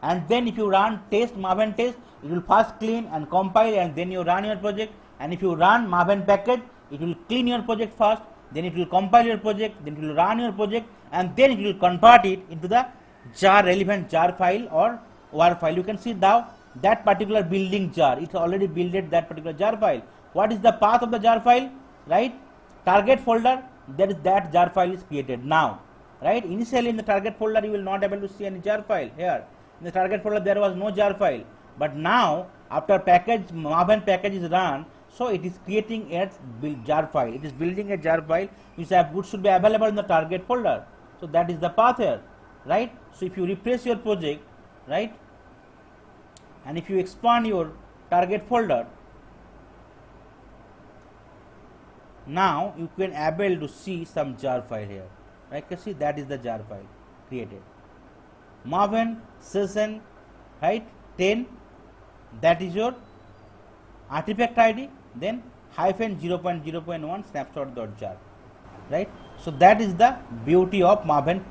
and then if you run test, maven test, it will first clean and compile, and then you run your project. And if you run maven package, it will clean your project first, then it will compile your project, then it will run your project, and then it will convert it into the relevant jar file or war file. You can see now that particular building jar, it's already builded that particular jar file. What is the path of the jar file, right? Target folder, that jar file is created now, right? Initially in the target folder you will not able to see any jar file here. In the target folder there was no jar file, but now after maven package is run, so it is creating a jar file. It is building a jar file which should be available in the target folder. So that is the path here, right? So if you refresh your project, right, and if you expand your target folder, now you can able to see some jar file here, right? You see that is the jar file created, maven session, right, 10, that is your artifact ID, then hyphen 0.0.1 snapshot.jar, right? So that is the beauty of maven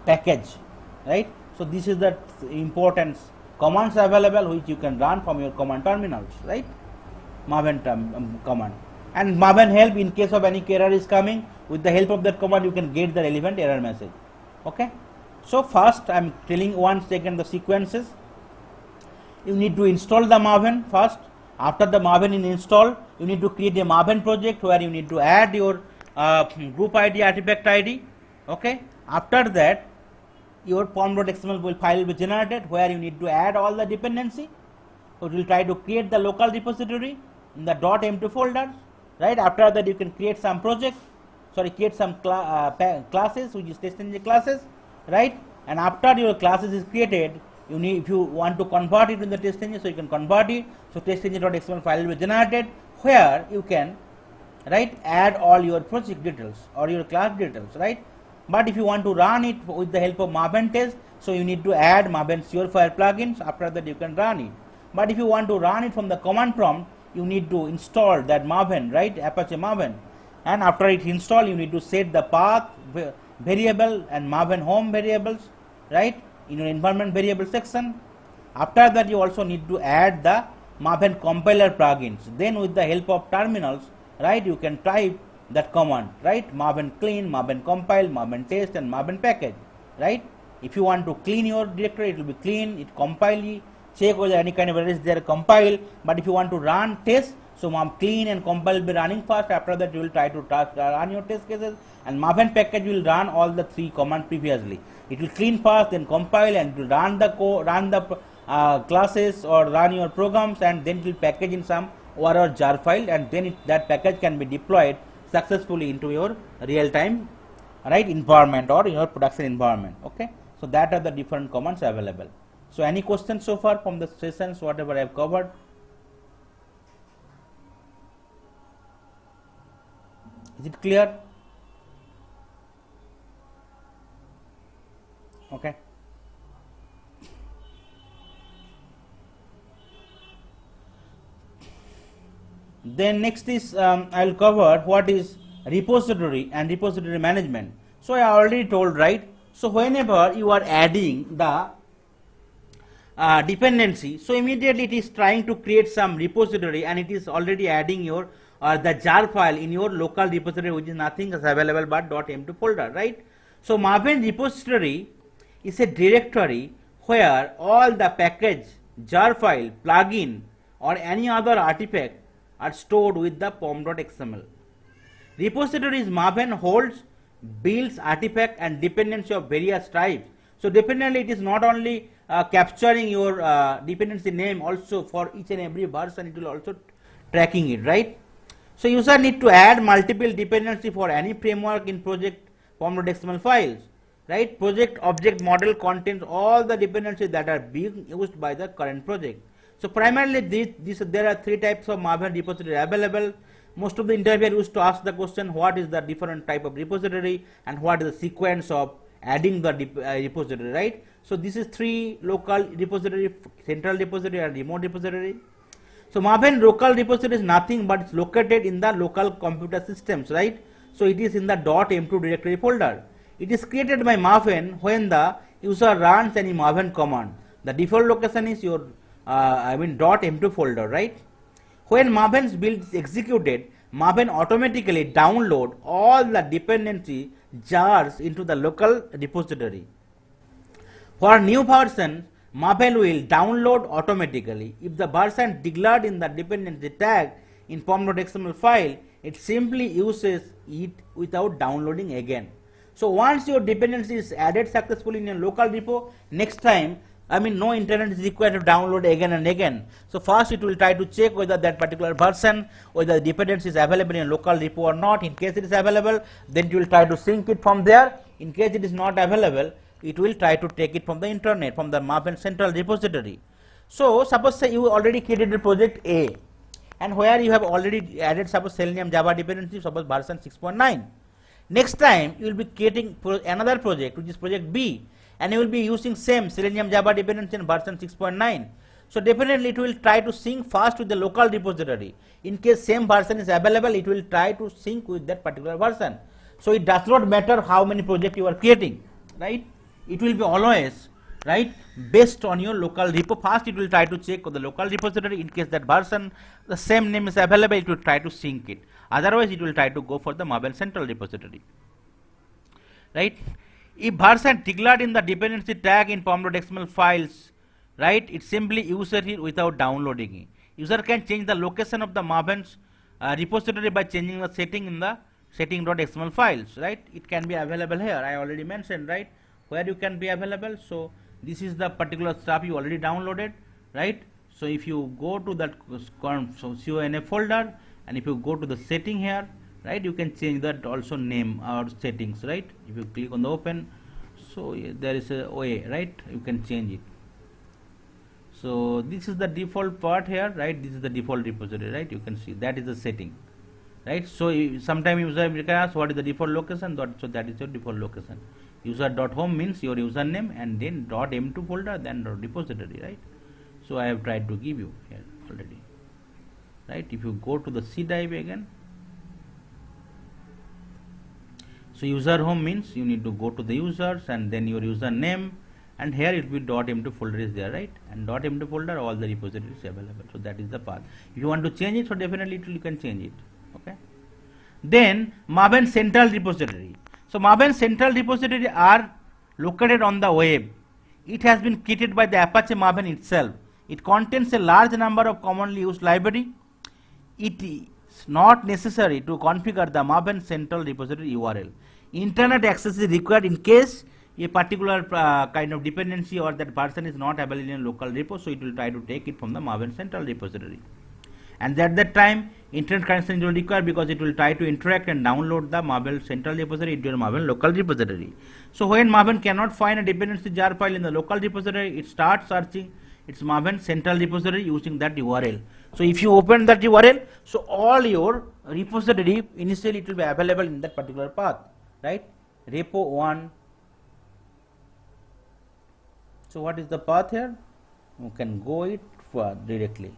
package, right? So this is the important commands available which you can run from your command terminals, right? Maven command, and maven help in case of any error is coming, with the help of that command you can get the relevant error message. Okay, so first I am telling one second the sequences. You need to install the maven first. After the maven is installed, you need to create a maven project where you need to add your group ID, artifact ID. Okay, after that your pom.xml file will be generated where you need to add all the dependency. So it will try to create the local repository in the .m2 folder, right? After that you can create some project, create some classes which is TestNG classes, right? And after your classes is created, you need, if you want to convert it in the TestNG, so you can convert it. So testng.xml file will be generated where you can, right, add all your project details or your class details, right? But if you want to run it with the help of maven test, so you need to add maven surefire plugins. After that you can run it. But if you want to run it from the command prompt, you need to install that maven, right, Apache maven, and after it install you need to set the path variable and maven home variables, right, in your environment variable section. After that you also need to add the maven compiler plugins. Then with the help of terminals, right, you can type that command, right, maven clean, maven compile, maven test, and maven package, right? If you want to clean your directory, it will be clean, it compile, check whether any kind of error is there, compile. But if you want to run test, so clean and compile will be running fast. After that you will try to run your test cases, and maven package will run all the three commands previously. It will clean fast, then compile, and it will run the classes or run your programs, and then it will package in some or jar file, and then that package can be deployed successfully into your real time, right, environment or in your production environment. Okay, so that are the different commands available. So any questions so far from the sessions whatever I have covered? Is it clear? Okay. Then next is I will cover what is repository and repository management. So I already told, right? So whenever you are adding the dependency, so immediately it is trying to create some repository, and it is already adding your the jar file in your local repository, which is nothing is available but .m2 folder, right? So Maven repository is a directory where all the package, jar file, plugin or any other artifact are stored with the pom.xml. Repositories Maven holds, builds, artifact and dependency of various types. So definitely it is not only capturing your dependency name, also for each and every version it will also tracking it, right? So user need to add multiple dependency for any framework in project pom.xml files, right? Project object model contains all the dependencies that are being used by the current project. So primarily there are three types of Maven repository available. Most of the interviewer used to ask the question, what is the different type of repository and what is the sequence of adding the repository, right? So this is three: local repository, central repository and remote repository. So Maven local repository is nothing but it's located in the local computer systems, right? So it is in the .m2 directory folder. It is created by Maven when the user runs any Maven command. The default location is your .m2 folder, right? When Maven's build is executed, Maven automatically download all the dependency jars into the local repository. For new version, Maven will download automatically. If the version declared in the dependency tag in pom.xml file, it simply uses it without downloading again. So once your dependency is added successfully in your local repo, next time no internet is required to download again and again. So first it will try to check whether that particular version, whether the dependency is available in local repo or not. In case it is available, then it will try to sync it from there. In case it is not available, it will try to take it from the internet, from the Maven central repository. So suppose say you already created a project A, and where you have already added suppose Selenium Java dependency, suppose version 6.9. Next time you will be creating another project, which is project B, and you will be using same Selenium Java dependency in version 6.9. So definitely it will try to sync fast with the local repository. In case same version is available, it will try to sync with that particular version. So it does not matter how many projects you are creating, right? It will be always, right, based on your local repo. First it will try to check with the local repository. In case that version, the same name is available, it will try to sync it. Otherwise it will try to go for the Maven central repository, right? If version declared in the dependency tag in pom.xml files, right, it simply uses it without downloading it. User can change the location of the Maven's repository by changing the setting in the setting.xml files, right? It can be available here. I already mentioned, right, where you can be available. So this is the particular stuff you already downloaded, right? So if you go to that CONF folder, and if you go to the setting here, right, you can change that also name or settings, right? If you click on the open, so there is a way, right, you can change it. So this is the default part here, right? This is the default repository, right? You can see that is the setting, right? So sometimes user can ask what is the default location, so that is your default location. User.home means your username, and then .m2 folder, then repository, right? So I have tried to give you here already, right? If you go to the C drive again, so user home means you need to go to the users and then your username, and here it will be .m2 folder is there, right? And .m2 folder, all the repositories available. So that is the path. If you want to change it, so definitely you can change it. Okay. Then Maven central repository. So Maven central repository are located on the web. It has been created by the Apache Maven itself. It contains a large number of commonly used library. It is not necessary to configure the Maven central repository URL. Internet access is required in case a particular kind of dependency or that version is not available in local repo, so it will try to take it from the Maven central repository. And at that time, internet connection is required because it will try to interact and download the Maven central repository into your Maven local repository. So when Maven cannot find a dependency jar file in the local repository, it starts searching its Maven central repository using that URL. So if you open that URL, so all your repository initially it will be available in that particular path, right? Repo 1. So what is the path here? You can go it for directly.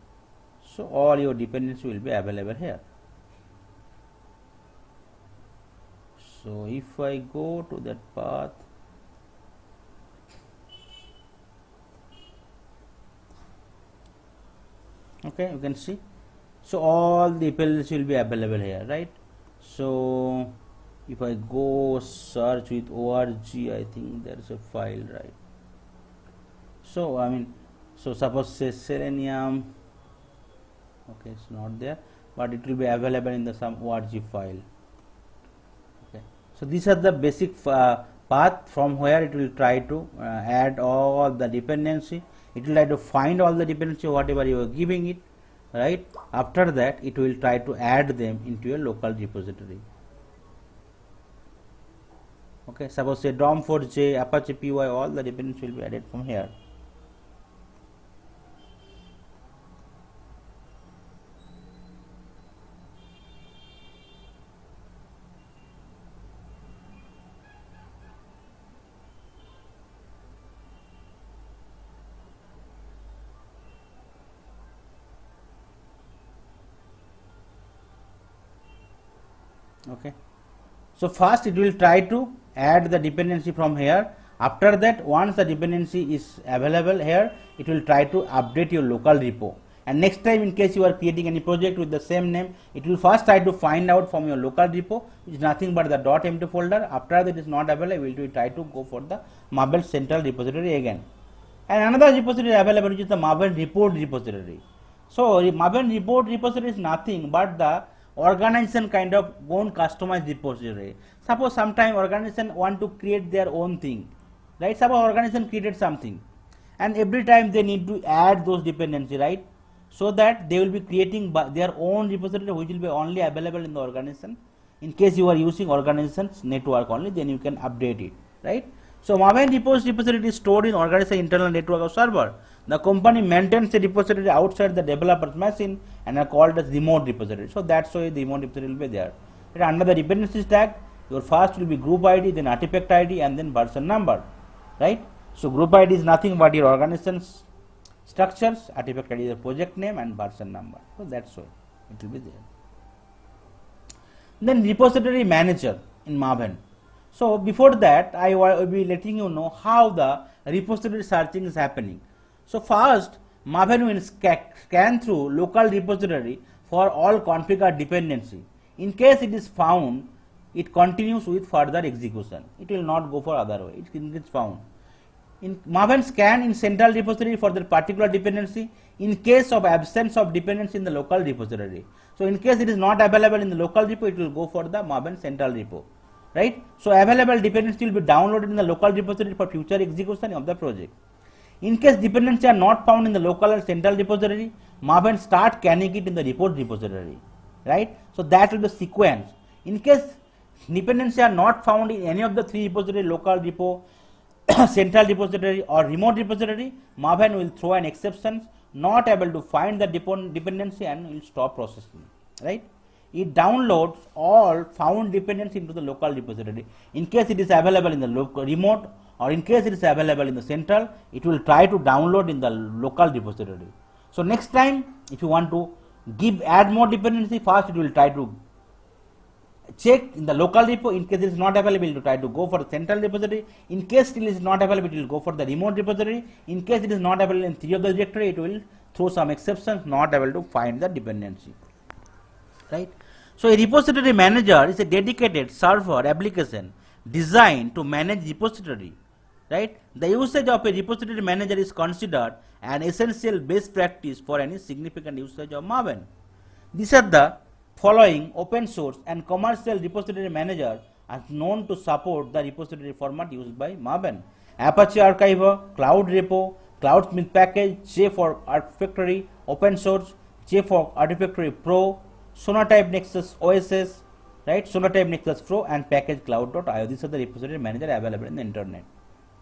So all your dependencies will be available here. So if I go to that path, okay, you can see. So all the dependencies will be available here, right? So if I go search with org, I think there is a file, right? So I mean, so suppose say Selenium, okay, it's not there, but it will be available in the some org file. Okay, so these are the basic path from where it will try to add all the dependency. It will try to find all the dependency whatever you are giving it, right? After that, it will try to add them into your local repository. Okay, suppose say DOM4j, Apache PY, all the dependencies will be added from here. Okay, so first it will try to add the dependency from here. After that, once the dependency is available here, it will try to update your local repo. And next time, in case you are creating any project with the same name, it will first try to find out from your local repo, which is nothing but the .empty folder. After that it is not available, it will try to go for the Maven central repository again. And another repository available, which is the Maven report repository. So Maven report repository is nothing but the organization kind of own customized repository. Suppose sometime organization want to create their own thing, right? Suppose organization created something, and every time they need to add those dependency, right? So that they will be creating their own repository, which will be only available in the organization. In case you are using organization's network only, then you can update it, right? So Maven repository is stored in organization internal network of server. The company maintains a repository outside the developer's machine and are called as remote repository. So that's why the remote repository will be there. And under the dependencies tag, your first will be group ID, then artifact ID, and then version number, right? So group ID is nothing but your organization's structures, artifact ID is the project name, and version number. So that's why it will be there. Then repository manager in Maven. So before that, I will be letting you know how the repository searching is happening. So first, Maven will scan through local repository for all configured dependency. In case it is found, it continues with further execution. It will not go for other way. It is found. In Maven scan in central repository for the particular dependency in case of absence of dependency in the local repository. So in case it is not available in the local repo, it will go for the Maven central repo, right? So available dependency will be downloaded in the local repository for future execution of the project. In case dependencies are not found in the local or central repository, Maven start canning it in the report repository, right? So that will be the sequence. In case dependencies are not found in any of the three repository, local repo, central repository or remote repository, Maven will throw an exception, not able to find the dependency, and will stop processing, right? It downloads all found dependency into the local repository. In case it is available in the local remote, or in case it is available in the central, it will try to download in the local repository. So next time, if you want to add more dependency, first it will try to check in the local repo. In case it is not available, it will try to go for the central repository. In case still is not available, it will go for the remote repository. In case it is not available in three of the directory, it will throw some exceptions, not able to find the dependency, right? So a repository manager is a dedicated server application designed to manage repository, right? The usage of a repository manager is considered an essential best practice for any significant usage of Maven. These are the following open source and commercial repository manager are known to support the repository format used by Maven. Apache Archiver, Cloud Repo, CloudSmith package, J for Artifactory, open source, J for Artifactory Pro, Sonatype Nexus OSS, right? Sonatype Nexus Pro and package cloud.io. These are the repository manager available in the internet,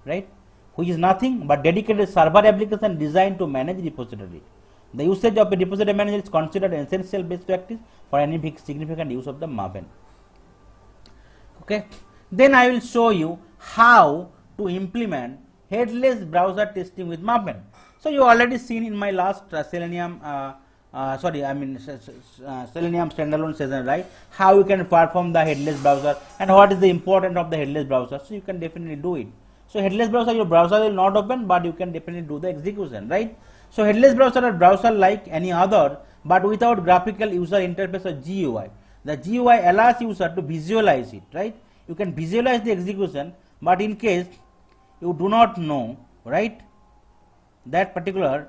right? Which is nothing but dedicated server application designed to manage repository. The usage of a repository manager is considered an essential best practice for any significant use of the Maven. Okay. Then I will show you how to implement headless browser testing with Maven. So you already seen in my last Selenium Selenium standalone session, right? How you can perform the headless browser and what is the importance of the headless browser. So you can definitely do it. So headless browser, your browser will not open, but you can definitely do the execution, right? So headless browser are browser like any other, but without graphical user interface or GUI. The GUI allows user to visualize it, right? You can visualize the execution, but in case you do not know, right, that particular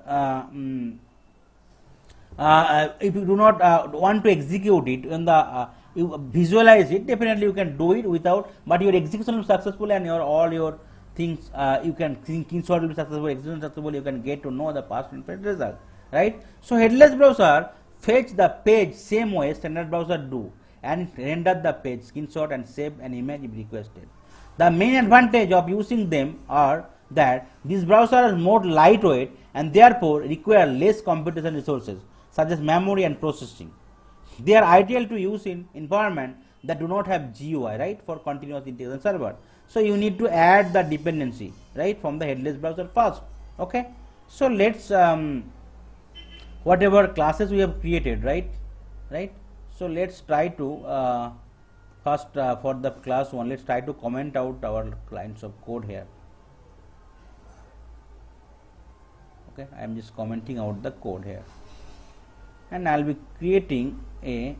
if you do not want to execute it in the you visualize it, definitely you can do it without, but your execution will be successful and your all your things you can screenshot will be successful, execution successful, you can get to know the past and present result, right? So headless browser fetch the page same way standard browser do and render the page, screenshot and save an image if requested. The main advantage of using them are that these browsers are more lightweight and therefore require less computation resources such as memory and processing. They are ideal to use in environment that do not have GUI, right, for continuous integration server. So you need to add the dependency, right, from the headless browser first. Okay. So let's whatever classes we have created, right. So let's try to first for the class 1, let's try to comment out our lines of code here. Okay, I am just commenting out the code here, and I will be creating a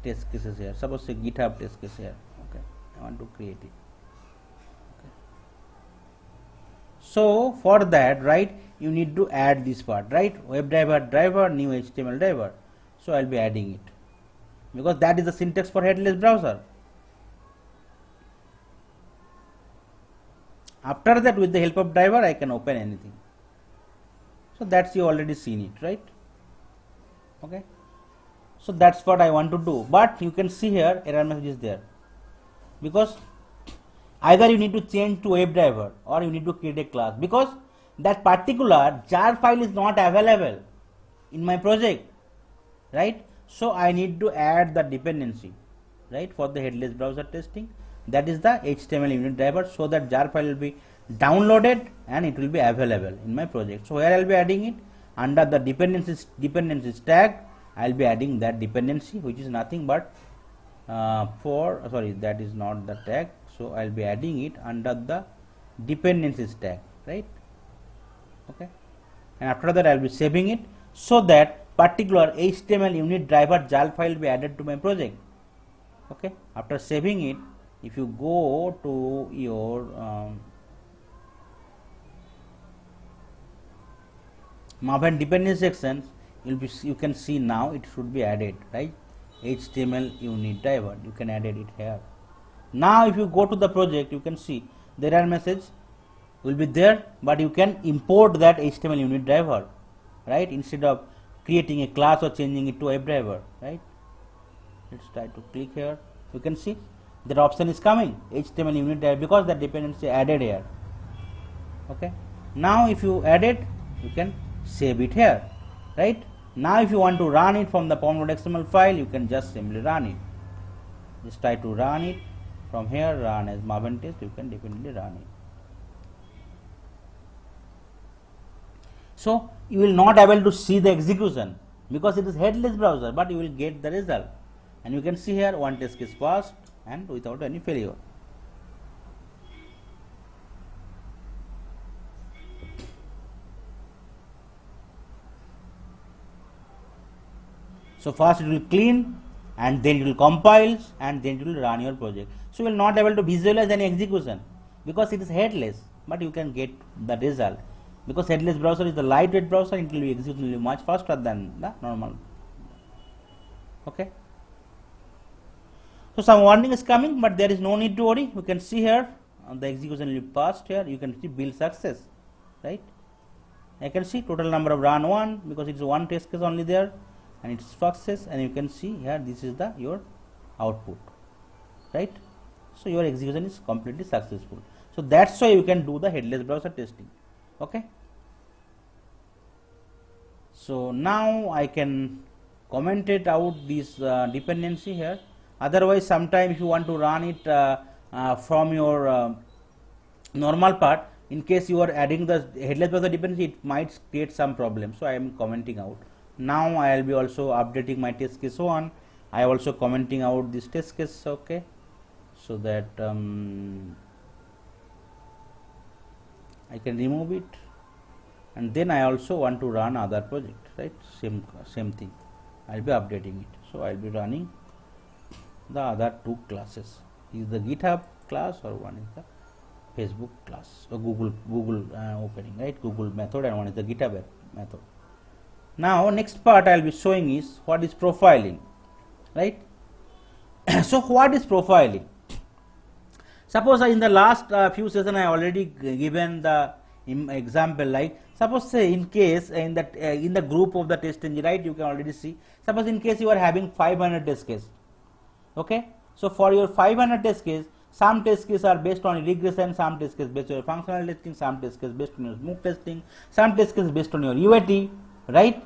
test cases here. Suppose a GitHub test case here. Okay, I want to create it. Okay. So for that, right, you need to add this part, right? WebDriver new HTML driver. So I will be adding it because that is the syntax for headless browser. After that, with the help of driver, I can open anything. So that's you already seen it, right? Okay. So that's what I want to do. But you can see here error message is there because either you need to change to WebDriver or you need to create a class because that particular jar file is not available in my project, right? So I need to add the dependency, right, for the headless browser testing. That is the HTML unit driver, so that jar file will be downloaded and it will be available in my project. So where I will be adding it under the dependencies tag, I will be adding that dependency, which is nothing but that is not the tag. So I will be adding it under the dependencies tag, right? Okay, and after that I will be saving it so that particular HTML unit driver jar file will be added to my project. Okay, after saving it, if you go to your Maven dependency sections, you can see now it should be added, right? HTML unit driver, you can add it here. Now if you go to the project, you can see the error message will be there, but you can import that HTML unit driver, right, instead of creating a class or changing it to WebDriver, right? Let's try to click here. You can see that option is coming, HTML unit driver, because that dependency added here. Okay, now if you add it, you can save it here, right? Now if you want to run it from the pom.xml file, you can just simply run it. Just try to run it from here, run as Maven test, you can definitely run it. So you will not able to see the execution because it is headless browser, but you will get the result. And you can see here one test case passed and without any failure. So first it will clean and then it will compile and then it will run your project. So you will not able to visualize any execution because it is headless, but you can get the result because headless browser is the lightweight browser. It will be executing much faster than the normal. Okay. So some warning is coming, but there is no need to worry. You can see here the execution will be passed. Here you can see build success, right? I can see total number of run 1 because it's one test case only there, and it's success. And you can see here this is the your output, right? So your execution is completely successful. So that's why you can do the headless browser testing. Okay. So now I can comment it out this dependency here. Otherwise, sometimes if you want to run it from your normal part, in case you are adding the headless browser dependency, it might create some problem. So I am commenting out. Now I will be also updating my test case 1. I am also commenting out this test case. Okay, so that I can remove it, and then I also want to run other project, right? Same thing. I will be updating it. So I will be running the other 2 classes. Is the GitHub class or one is the Facebook class or Google opening, right? Google method, and one is the GitHub method. Now next part I will be showing is what is profiling, right? So what is profiling? Suppose in the last few sessions I already given the example, like suppose say in case in the group of the test engine, right? You can already see. Suppose in case you are having 500 test case, okay? So for your 500 test case, some test cases are based on regression, some test cases based on your functional testing, some test cases based on your smoke testing, some test cases based on your UAT, right?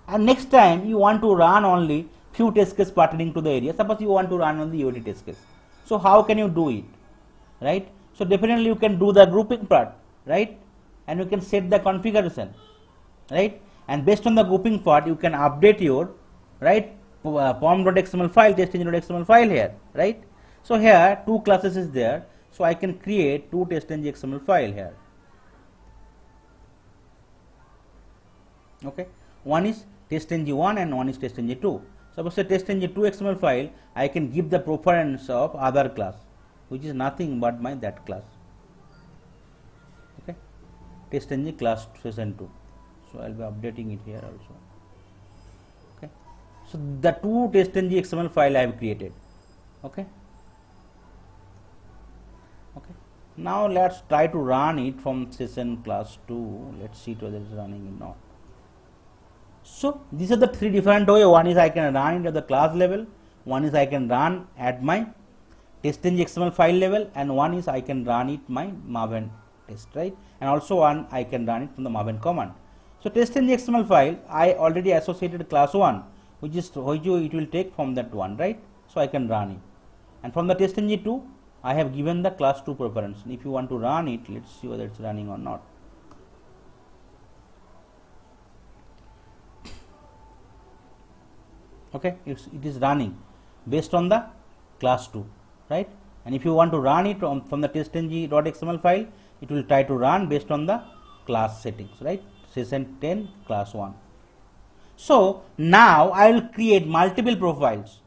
And next time you want to run only few test cases pertaining to the area. Suppose you want to run only UAT test case. So how can you do it, right? So definitely you can do the grouping part, right? And you can set the configuration, right? And based on the grouping part, you can update your, right, pom.xml file, testng.xml file here, right? So here 2 classes is there, so I can create 2 testng.xml file here. Okay, one is testng1 and one is testng2. Suppose the testng2 XML file, I can give the preference of other class, which is nothing but my that class. Okay, testng class session 2. So I'll be updating it here also. Okay, so the 2 testng XML file I have created. Okay. Okay. Now let's try to run it from session class 2. Let's see whether it's running or not. So these are the 3 different ways. One is I can run it at the class level, one is I can run at my testng XML file level, and one is I can run it my Maven test, right? And also one I can run it from the Maven command. So testng XML file I already associated class 1, which it will take from that one, right? So I can run it. And from the testng2 I have given the class 2 preference. If you want to run it, let's see whether it's running or not. Okay, it is running based on the class 2, right? And if you want to run it from the testng.xml file, it will try to run based on the class settings, right? Session 10 class 1. So now I will create multiple profiles.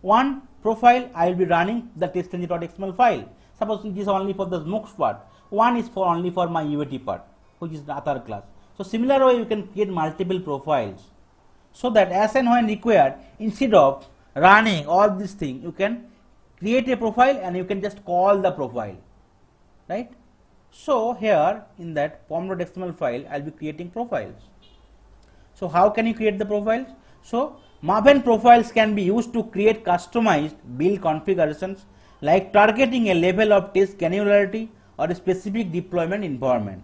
One profile I will be running the testng.xml file. Suppose it is only for the smokes part. One is for only for my UAT part, which is the other class. So similar way you can create multiple profiles, so that as and when required, instead of running all this thing, you can create a profile and you can just call the profile, right? So here in that pom.xml file, I will be creating profiles. So how can you create the profiles? So Maven profiles can be used to create customized build configurations, like targeting a level of test granularity or a specific deployment environment.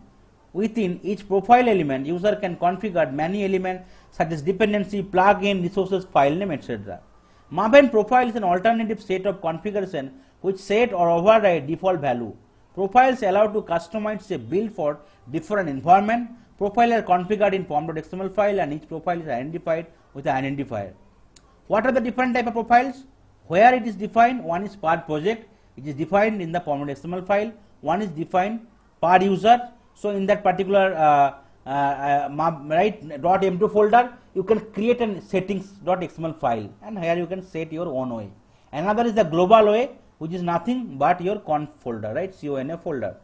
Within each profile element, user can configure many elements such as dependency, plugin, resources, file name, etc. Maven profile is an alternative set of configuration which set or override default value. Profiles allow to customize a build for different environment. Profiles are configured in pom.xml file, and each profile is identified with an identifier. What are the different type of profiles? Where it is defined, one is per project, it is defined in the pom.xml file. One is defined per user. So in that particular right .m2 folder, you can create a settings.xml file, and here you can set your own way. Another is the global way, which is nothing but your conf folder, right? CONF folder.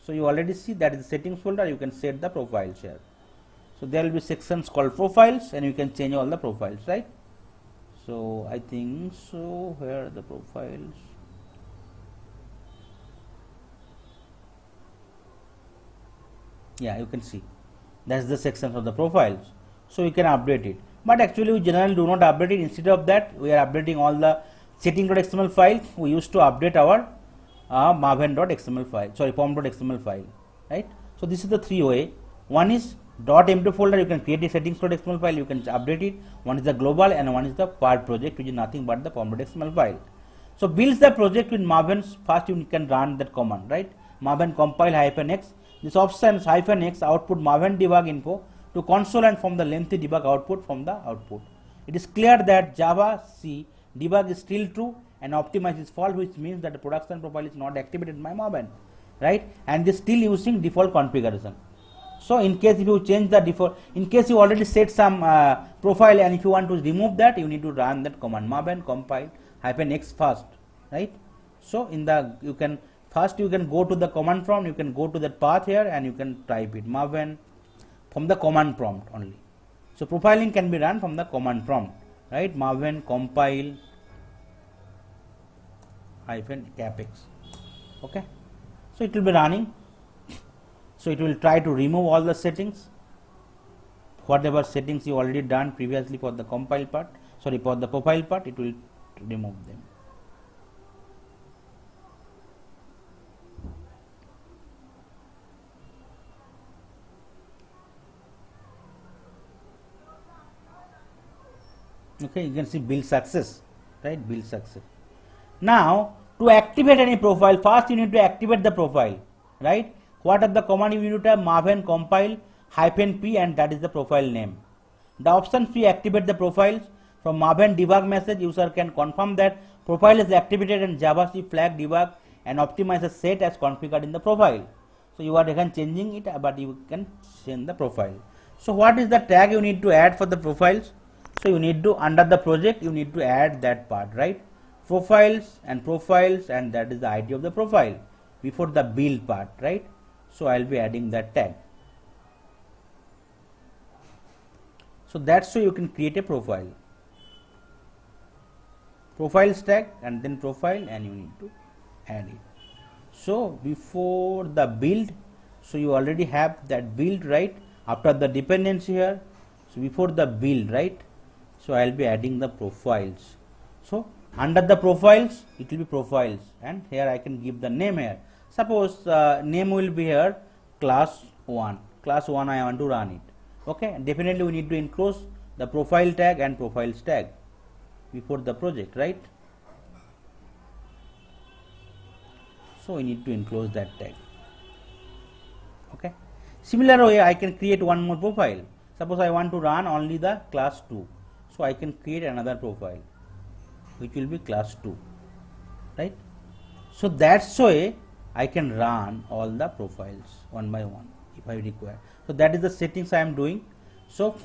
So you already see that is the settings folder. You can set the profiles here. So there will be sections called profiles, and you can change all the profiles, right? So I think so. Where are the profiles? Yeah, you can see that's the section of the profiles. So you can update it, but actually we generally do not update it. Instead of that, we are updating all the setting.xml file we used to update our maven.xml file, sorry, pom.xml file, right? So this is the three way. One is .m2 folder, you can create a settings.xml file, you can update it. One is the global and one is the part project, which is nothing but the pom.xml file. So builds the project with Maven. First you can run that command, right? Maven compile -x. This option -x output Maven debug info to console and from the lengthy debug output from the output. It is clear that Java C debug is still true and optimize is false, which means that the production profile is not activated by Maven, right? And is still using default configuration. So in case if you change the default, in case you already set some profile and if you want to remove that, you need to run that command Maven compile -x first, right? So in the you can first you can go to the command prompt, you can go to that path here and you can type it Maven from the command prompt only. So profiling can be run from the command prompt, right? Maven compile -capex. Okay, so it will be running. So it will try to remove all the settings, whatever settings you already done previously for the compile part, sorry, for the profile part, it will remove them. Okay, you can see build success, right? Build success. Now to activate any profile, first you need to activate the profile, right? What are the command you need to have? Maven compile -p and that is the profile name. The options we activate the profiles from Maven debug message. User can confirm that profile is activated and JavaScript flag debug and optimize the set as configured in the profile. So you are again changing it, but you can change the profile. So what is the tag you need to add for the profiles? So you need to, under the project, you need to add that part, right? Profiles, and that is the ID of the profile before the build part, right? So I will be adding that tag. So that's so you can create a profile. Profiles tag and then profile, and you need to add it. So before the build, so you already have that build, right? After the dependency here, so before the build, right? So I will be adding the profiles. So under the profiles, it will be profiles, and here I can give the name here. Suppose name will be here class 1. Class 1 I want to run it. Okay, and definitely we need to enclose the profile tag and profiles tag before the project, right? So we need to enclose that tag. Okay, similar way I can create one more profile. Suppose I want to run only the class 2, so I can create another profile which will be class 2, right? So that's why I can run all the profiles one by one if I require. So that is the settings I am doing. So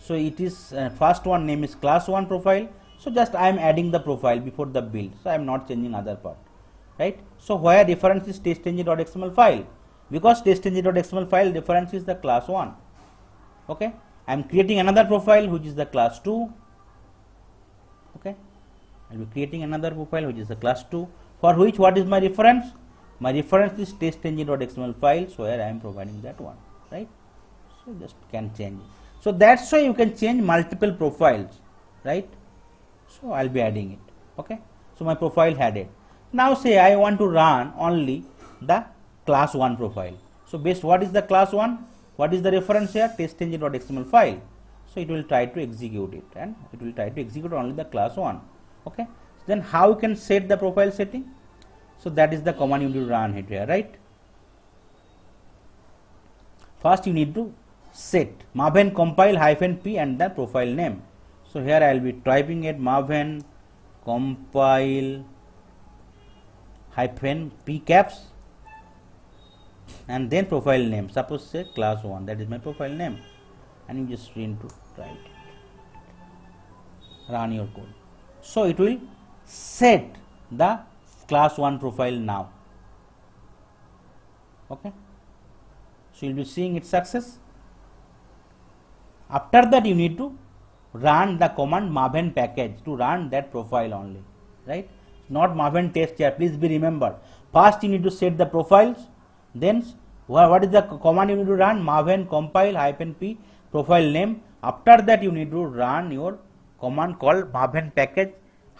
it is first one name is class 1 profile. So just I am adding the profile before the build. So I am not changing other part, right? So where reference is testng.xml file, because testng.xml file reference is the class 1. Okay, I am creating another profile which is the class 2. Okay, I will be creating another profile which is the class 2, for which what is my reference? My reference is testng.xml file, so here I am providing that one, right? So just can change it. So that's why you can change multiple profiles, right? So I'll be adding it. Okay, so my profile added. Now say I want to run only the class 1 profile. So based what is the class 1? What is the reference here? Testng.xml file. So it will try to execute it, and it will try to execute only the class 1. Okay, then how you can set the profile setting? So that is the command you need to run it here, right? First you need to set Maven compile -p and the profile name. So here I will be typing it Maven compile -p caps and then profile name. Suppose say class 1, that is my profile name, and you just need to write it. Run your code. So it will set the class 1 profile now. Okay, so you will be seeing its success. After that you need to run the command maven package to run that profile only, right? Not maven test here. Please be remember. First you need to set the profiles, then what is the command you need to run? Maven compile -p profile name. After that you need to run your command called maven package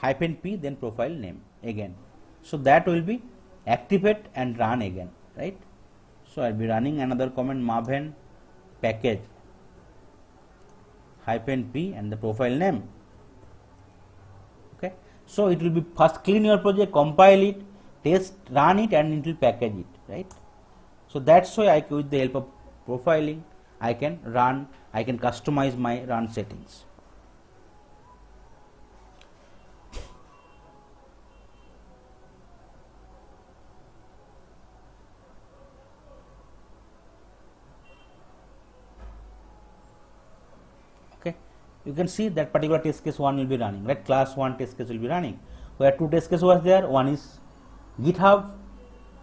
-p then profile name again. So that will be activate and run again, right? So I'll be running another command maven package -p and the profile name. Okay, so it will be first clean your project, compile it, test, run it, and it will package it, right? So that's why I, with the help of profiling, I can customize my run settings. Okay, you can see that particular test case 1 will be running, right? Class 1 test case will be running, where 2 test cases was there. One is GitHub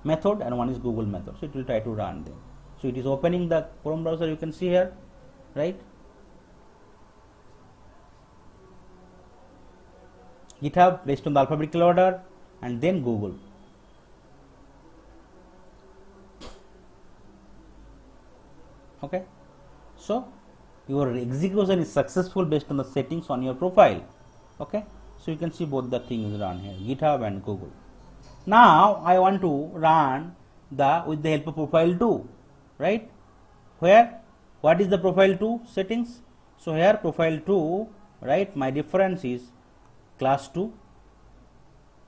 method and one is Google method. So it will try to run them. So it is opening the Chrome browser, you can see here, right? GitHub based on the alphabetical order and then Google. Okay, so your execution is successful based on the settings on your profile. Okay, so you can see both the things run here, GitHub and Google. Now I want to run the with the help of profile 2, right? Where what is the profile 2 settings? So here profile 2, right? My difference is class 2,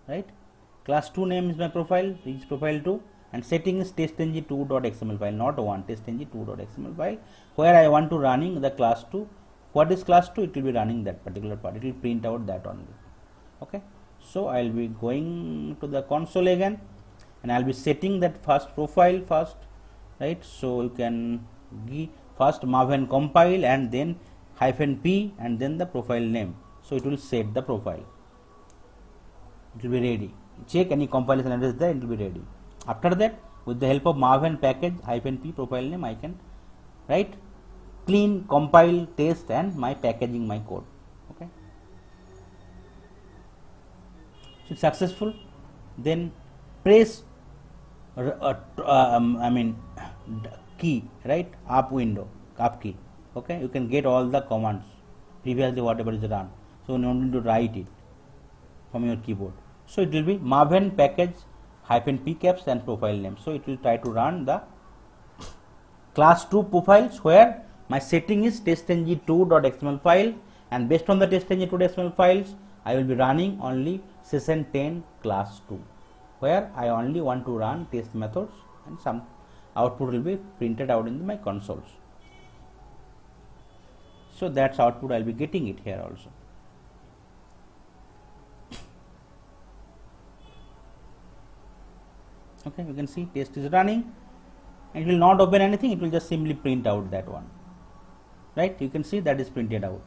right? Class 2 name is my profile, is profile 2, and setting is testng2.xml file, not one, testng2.xml file, where I want to running the class 2. What is class 2? It will be running that particular part, it will print out that only. Okay, so I will be going to the console again and I will be setting that first profile first, right? So you can give first maven compile and then -p and then the profile name. So it will set the profile, it will be ready. Check any compilation address there, it will be ready. After that, with the help of maven package -p profile name, I can write clean, compile, test, and my packaging my code. Okay, so it's successful. Then press key, right? Up window, up key. Okay, you can get all the commands previously whatever is run. So you don't need to write it from your keyboard. So it will be maven package -p caps and profile name. So it will try to run the class 2 profiles where my setting is testng2.xml file, and based on the testng2.xml files, I will be running only session 10 class 2, where I only want to run test methods and some output will be printed out in my consoles. So that's output I will be getting it here also. Okay, you can see test is running and it will not open anything, it will just simply print out that one, right? You can see that is printed out.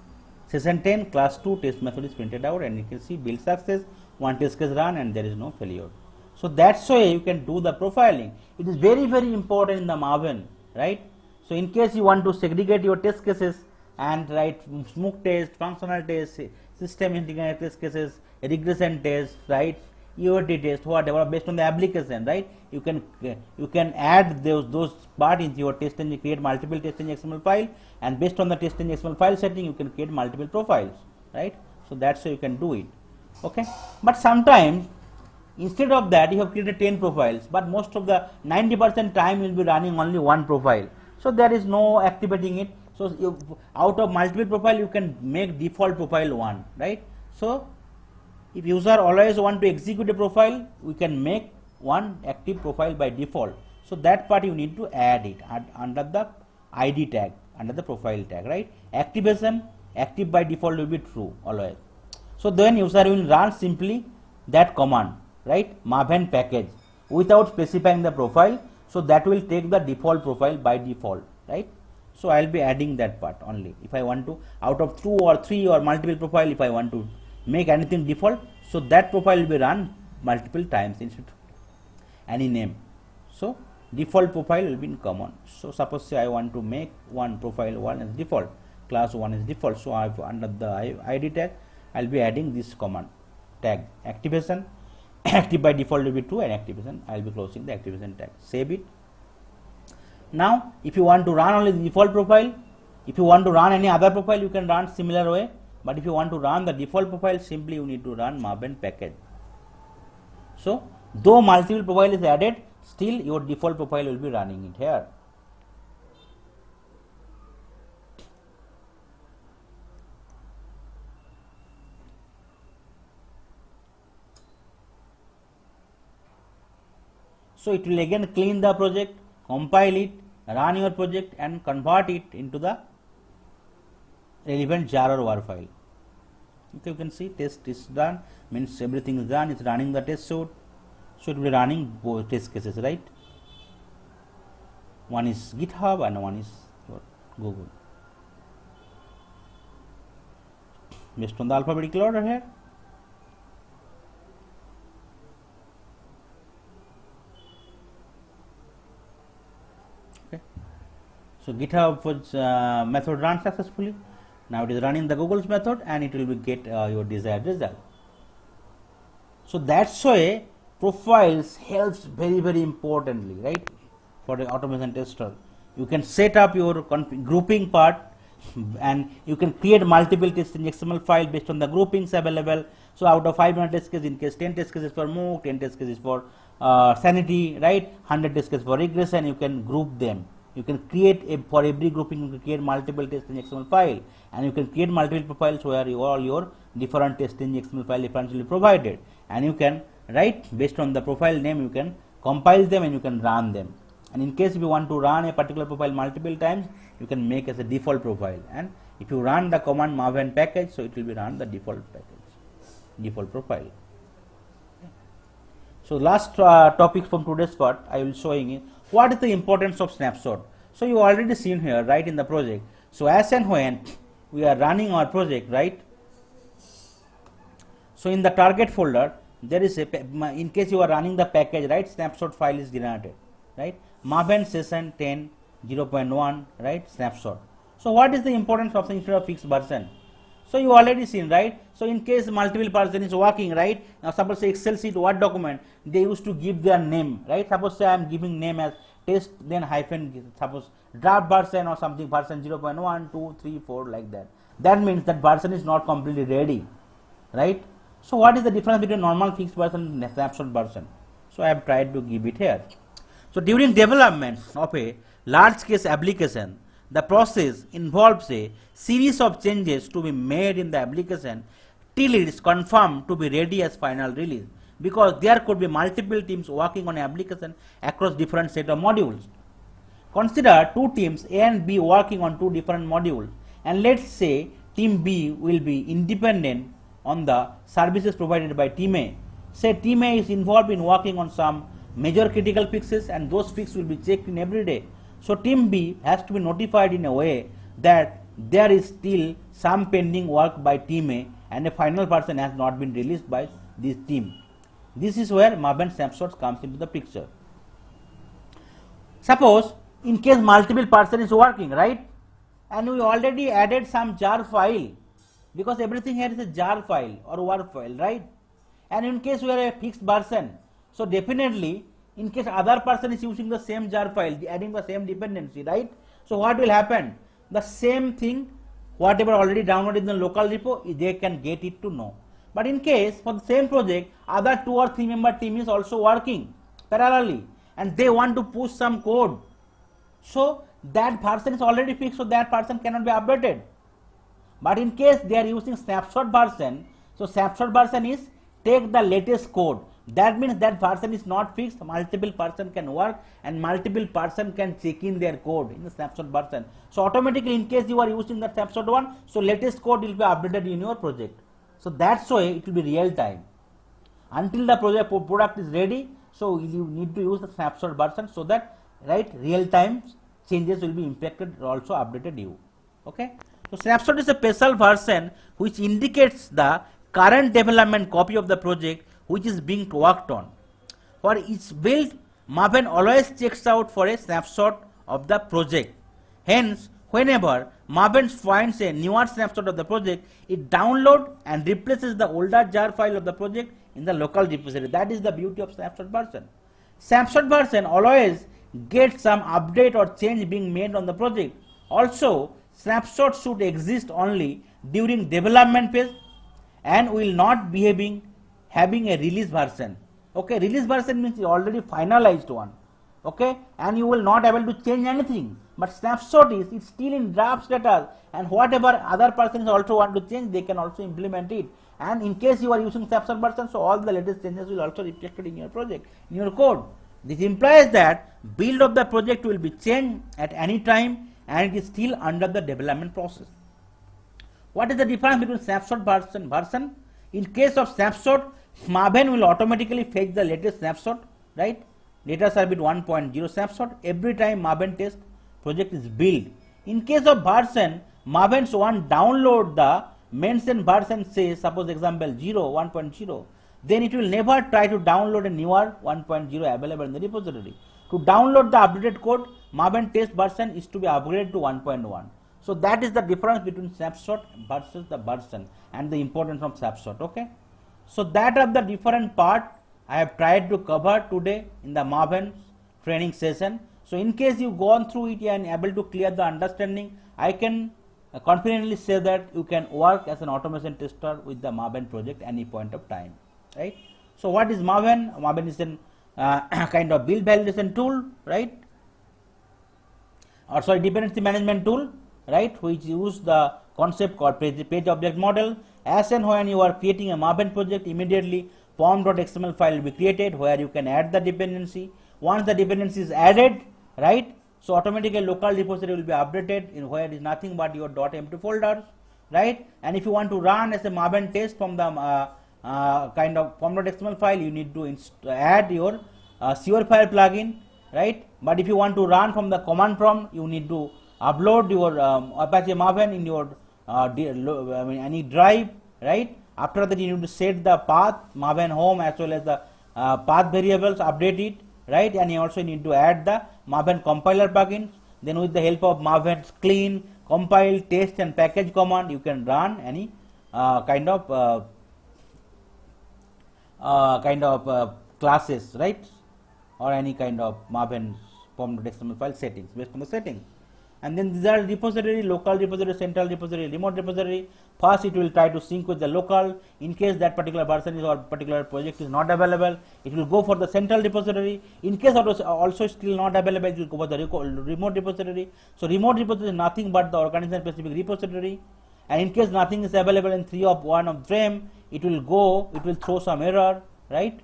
Session 10 class 2 test method is printed out and you can see build success, one test case run and there is no failure. So that's why you can do the profiling. It is very important in the Maven, right? So in case you want to segregate your test cases and write smoke test, functional test, system integrated test cases, regression test, right? UAT test, whatever, based on the application, right? You can add those part into your test and create multiple testing XML file, and based on the testing XML file setting, you can create multiple profiles, right? So that's how you can do it. Okay, but sometimes instead of that you have created 10 profiles, but most of the 90% time you will be running only one profile. So there is no activating it. So out of multiple profile you can make default profile 1, right? So if user always want to execute a profile, we can make one active profile by default. So that part you need to add it under the ID tag, under the profile tag, right? Activation, active by default will be true always. So then user will run simply that command, right? Maven package without specifying the profile. So that will take the default profile by default, right? So I will be adding that part only. If I want to, out of 2 or 3 or multiple profile, if I want to make anything default, so that profile will be run multiple times instead of any name. So default profile will be in common. So suppose say I want to make one profile 1 as default, class 1 is default. So I've under the id tag I'll be adding this command tag activation. Active by default will be true, and activation I'll be closing the activation tag. Save it. Now if you want to run only the default profile, if you want to run any other profile, you can run similar way, but if you want to run the default profile, simply you need to run Maven package. So though multiple profile is added, still your default profile will be running it here. So it will again clean the project, compile it, run your project, and convert it into the relevant jar or WAR file. Okay, you can see test is done, means everything is done. It's running the test suite. So it will be running both test cases, right? One is GitHub and one is Google. Based on the alphabetical order here. So GitHub method ran successfully. Now it is running the Google's method, and it will be get your desired result. So that's why profiles helps very importantly, right, for the automation tester. You can set up your grouping part, and you can create multiple test in XML file based on the groupings available. So out of 500 test cases, in case 10 test cases for MOOC, 10 test cases for sanity, right, 100 test cases for regression, you can group them. You can create for every grouping, you can create multiple tests in XML file, and you can create multiple profiles where all your different tests in XML file differentially provided, and you can write based on the profile name, you can compile them and you can run them. And in case if you want to run a particular profile multiple times, you can make as a default profile, and if you run the command maven package, so it will be run the default package, default profile. So last topic from today's part, I will showing you what is the importance of snapshot. So you already seen here, right, in the project. So as and when we are running our project, right, so in the target folder there is a, in case you are running the package, right, snapshot file is generated, right, maven session 10 0.1, right, snapshot. So what is the importance of the instead of fixed version? So you already seen, right. So in case multiple person is working, right, now suppose say Excel sheet Word document, they used to give their name, right. Suppose say I am giving name as test, then hyphen, suppose draft version or something, version 0.1 2 3 4 like that. That means that version is not completely ready, right. So what is the difference between normal fixed version and snapshot version? So I have tried to give it here. So during development of a large case application, the process involves a series of changes to be made in the application till it is confirmed to be ready as final release, because there could be multiple teams working on an application across different set of modules. Consider two teams A and B working on two different modules, and let's say team B will be independent on the services provided by team A. Say team A is involved in working on some major critical fixes, and those fixes will be checked in every day. So team B has to be notified in a way that there is still some pending work by team A, and a final version has not been released by this team. This is where Maven snapshots comes into the picture. Suppose in case multiple person is working, right, and we already added some jar file, because everything here is a jar file or work file, right, and in case we are a fixed version, so definitely in case other person is using the same jar file, adding the same dependency, right, so what will happen? The same thing, whatever already downloaded in the local repo, they can get it to know. But in case for the same project, other 2 or 3 member team is also working parallelly, and they want to push some code, so that person is already fixed, so that person cannot be updated. But in case they are using snapshot version, so snapshot version is take the latest code. That means that version is not fixed, multiple person can work and multiple person can check in their code in the snapshot version. So automatically in case you are using the snapshot one, so latest code will be updated in your project. So that's why it will be real time. Until the product is ready, so you need to use the snapshot version, so that, right, real time changes will be impacted or also updated you. Okay. So snapshot is a special version which indicates the current development copy of the project which is being worked on. For each build, Maven always checks out for a snapshot of the project. Hence, Whenever Maven finds a newer snapshot of the project, it downloads and replaces the older jar file of the project in the local repository. That is the beauty of snapshot version. Snapshot version always gets some update or change being made on the project. Also, snapshot should exist only during development phase and will not be having a release version. Okay, release version means already finalized one. Okay, and you will not able to change anything. But snapshot is it's still in draft status, and whatever other persons also want to change, they can also implement it. And in case you are using snapshot version, so all the latest changes will also reflected in your project, in your code. This implies that build of the project will be changed at any time and it is still under the development process. What is the difference between snapshot version? In case of snapshot, Maven will automatically fetch the latest snapshot, right? Data service 1.0 snapshot every time Maven test project is built. In case of version, Maven's one download the mentioned version, say suppose example 1.0, then it will never try to download a newer 1.0 available in the repository. To download the updated code, Maven test version is to be upgraded to 1.1. So that is the difference between snapshot versus the version and the importance of snapshot. Okay. So that are the different part I have tried to cover today in the Maven training session. So in case you gone through it and able to clear the understanding, I can confidently say that you can work as an automation tester with the Maven project any point of time. Right. So what is Maven? Maven is an kind of build validation tool, right? Or sorry, dependency management tool, right? Which use the concept called page object model. As and when you are creating a Maven project, immediately pom.xml file will be created where you can add the dependency. Once the dependency is added, right? So automatically local repository will be updated in where it is nothing but your .empty folders, right? And if you want to run as a Maven test from the kind of pom.xml file, you need to add your Sure Fire plugin, right? But if you want to run from the command prompt, you need to upload your Apache Maven in your any drive, right? After that, you need to set the path Maven home as well as the path variables, update it, right? And you also need to add the Maven compiler plugins. Then with the help of Maven's clean, compile, test and package command, you can run any kind of classes, right? Or any kind of Maven pom.xml file settings based on the settings. And then these are repository, local repository, central repository, remote repository. First it will try to sync with the local. In case that particular version is or particular project is not available, it will go for the central repository. In case it was also still not available, it will go for the remote repository. So remote repository is nothing but the organization specific repository. And in case nothing is available in 3 of 1 of them, it will throw some error, right?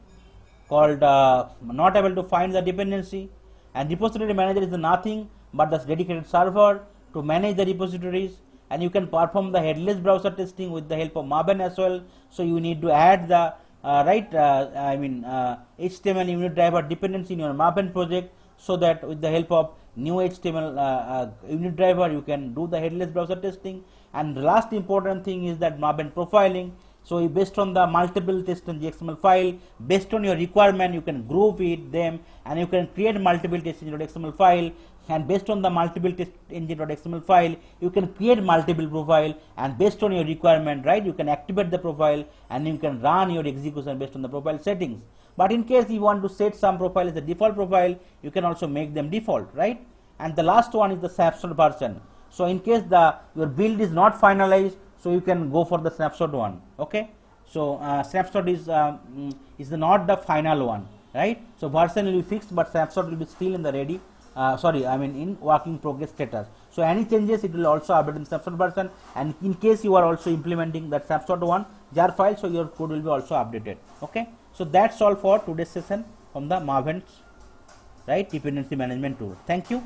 Called not able to find the dependency. And repository manager is nothing but the dedicated server to manage the repositories, and you can perform the headless browser testing with the help of Maven as well. So you need to add the HTML unit driver dependency in your Maven project, so that with the help of new HTML unit driver you can do the headless browser testing. And the last important thing is that Maven profiling. So based on the multiple test in the XML file, based on your requirement, you can group it them, and you can create multiple test in your XML file. And based on the multiple test engine.xml file, you can create multiple profile, and based on your requirement, right, you can activate the profile and you can run your execution based on the profile settings. But in case you want to set some profile as a default profile, you can also make them default, right? And the last one is the snapshot version. So in case your build is not finalized, so you can go for the snapshot one. Okay, so snapshot is not the final one, right? So version will be fixed, but snapshot will be still in the ready. In working progress status. So any changes, it will also update in snapshot version, and in case you are also implementing that snapshot one jar file, so your code will be also updated. Okay, so that's all for today's session from the Maven's, right, dependency management tool. Thank you.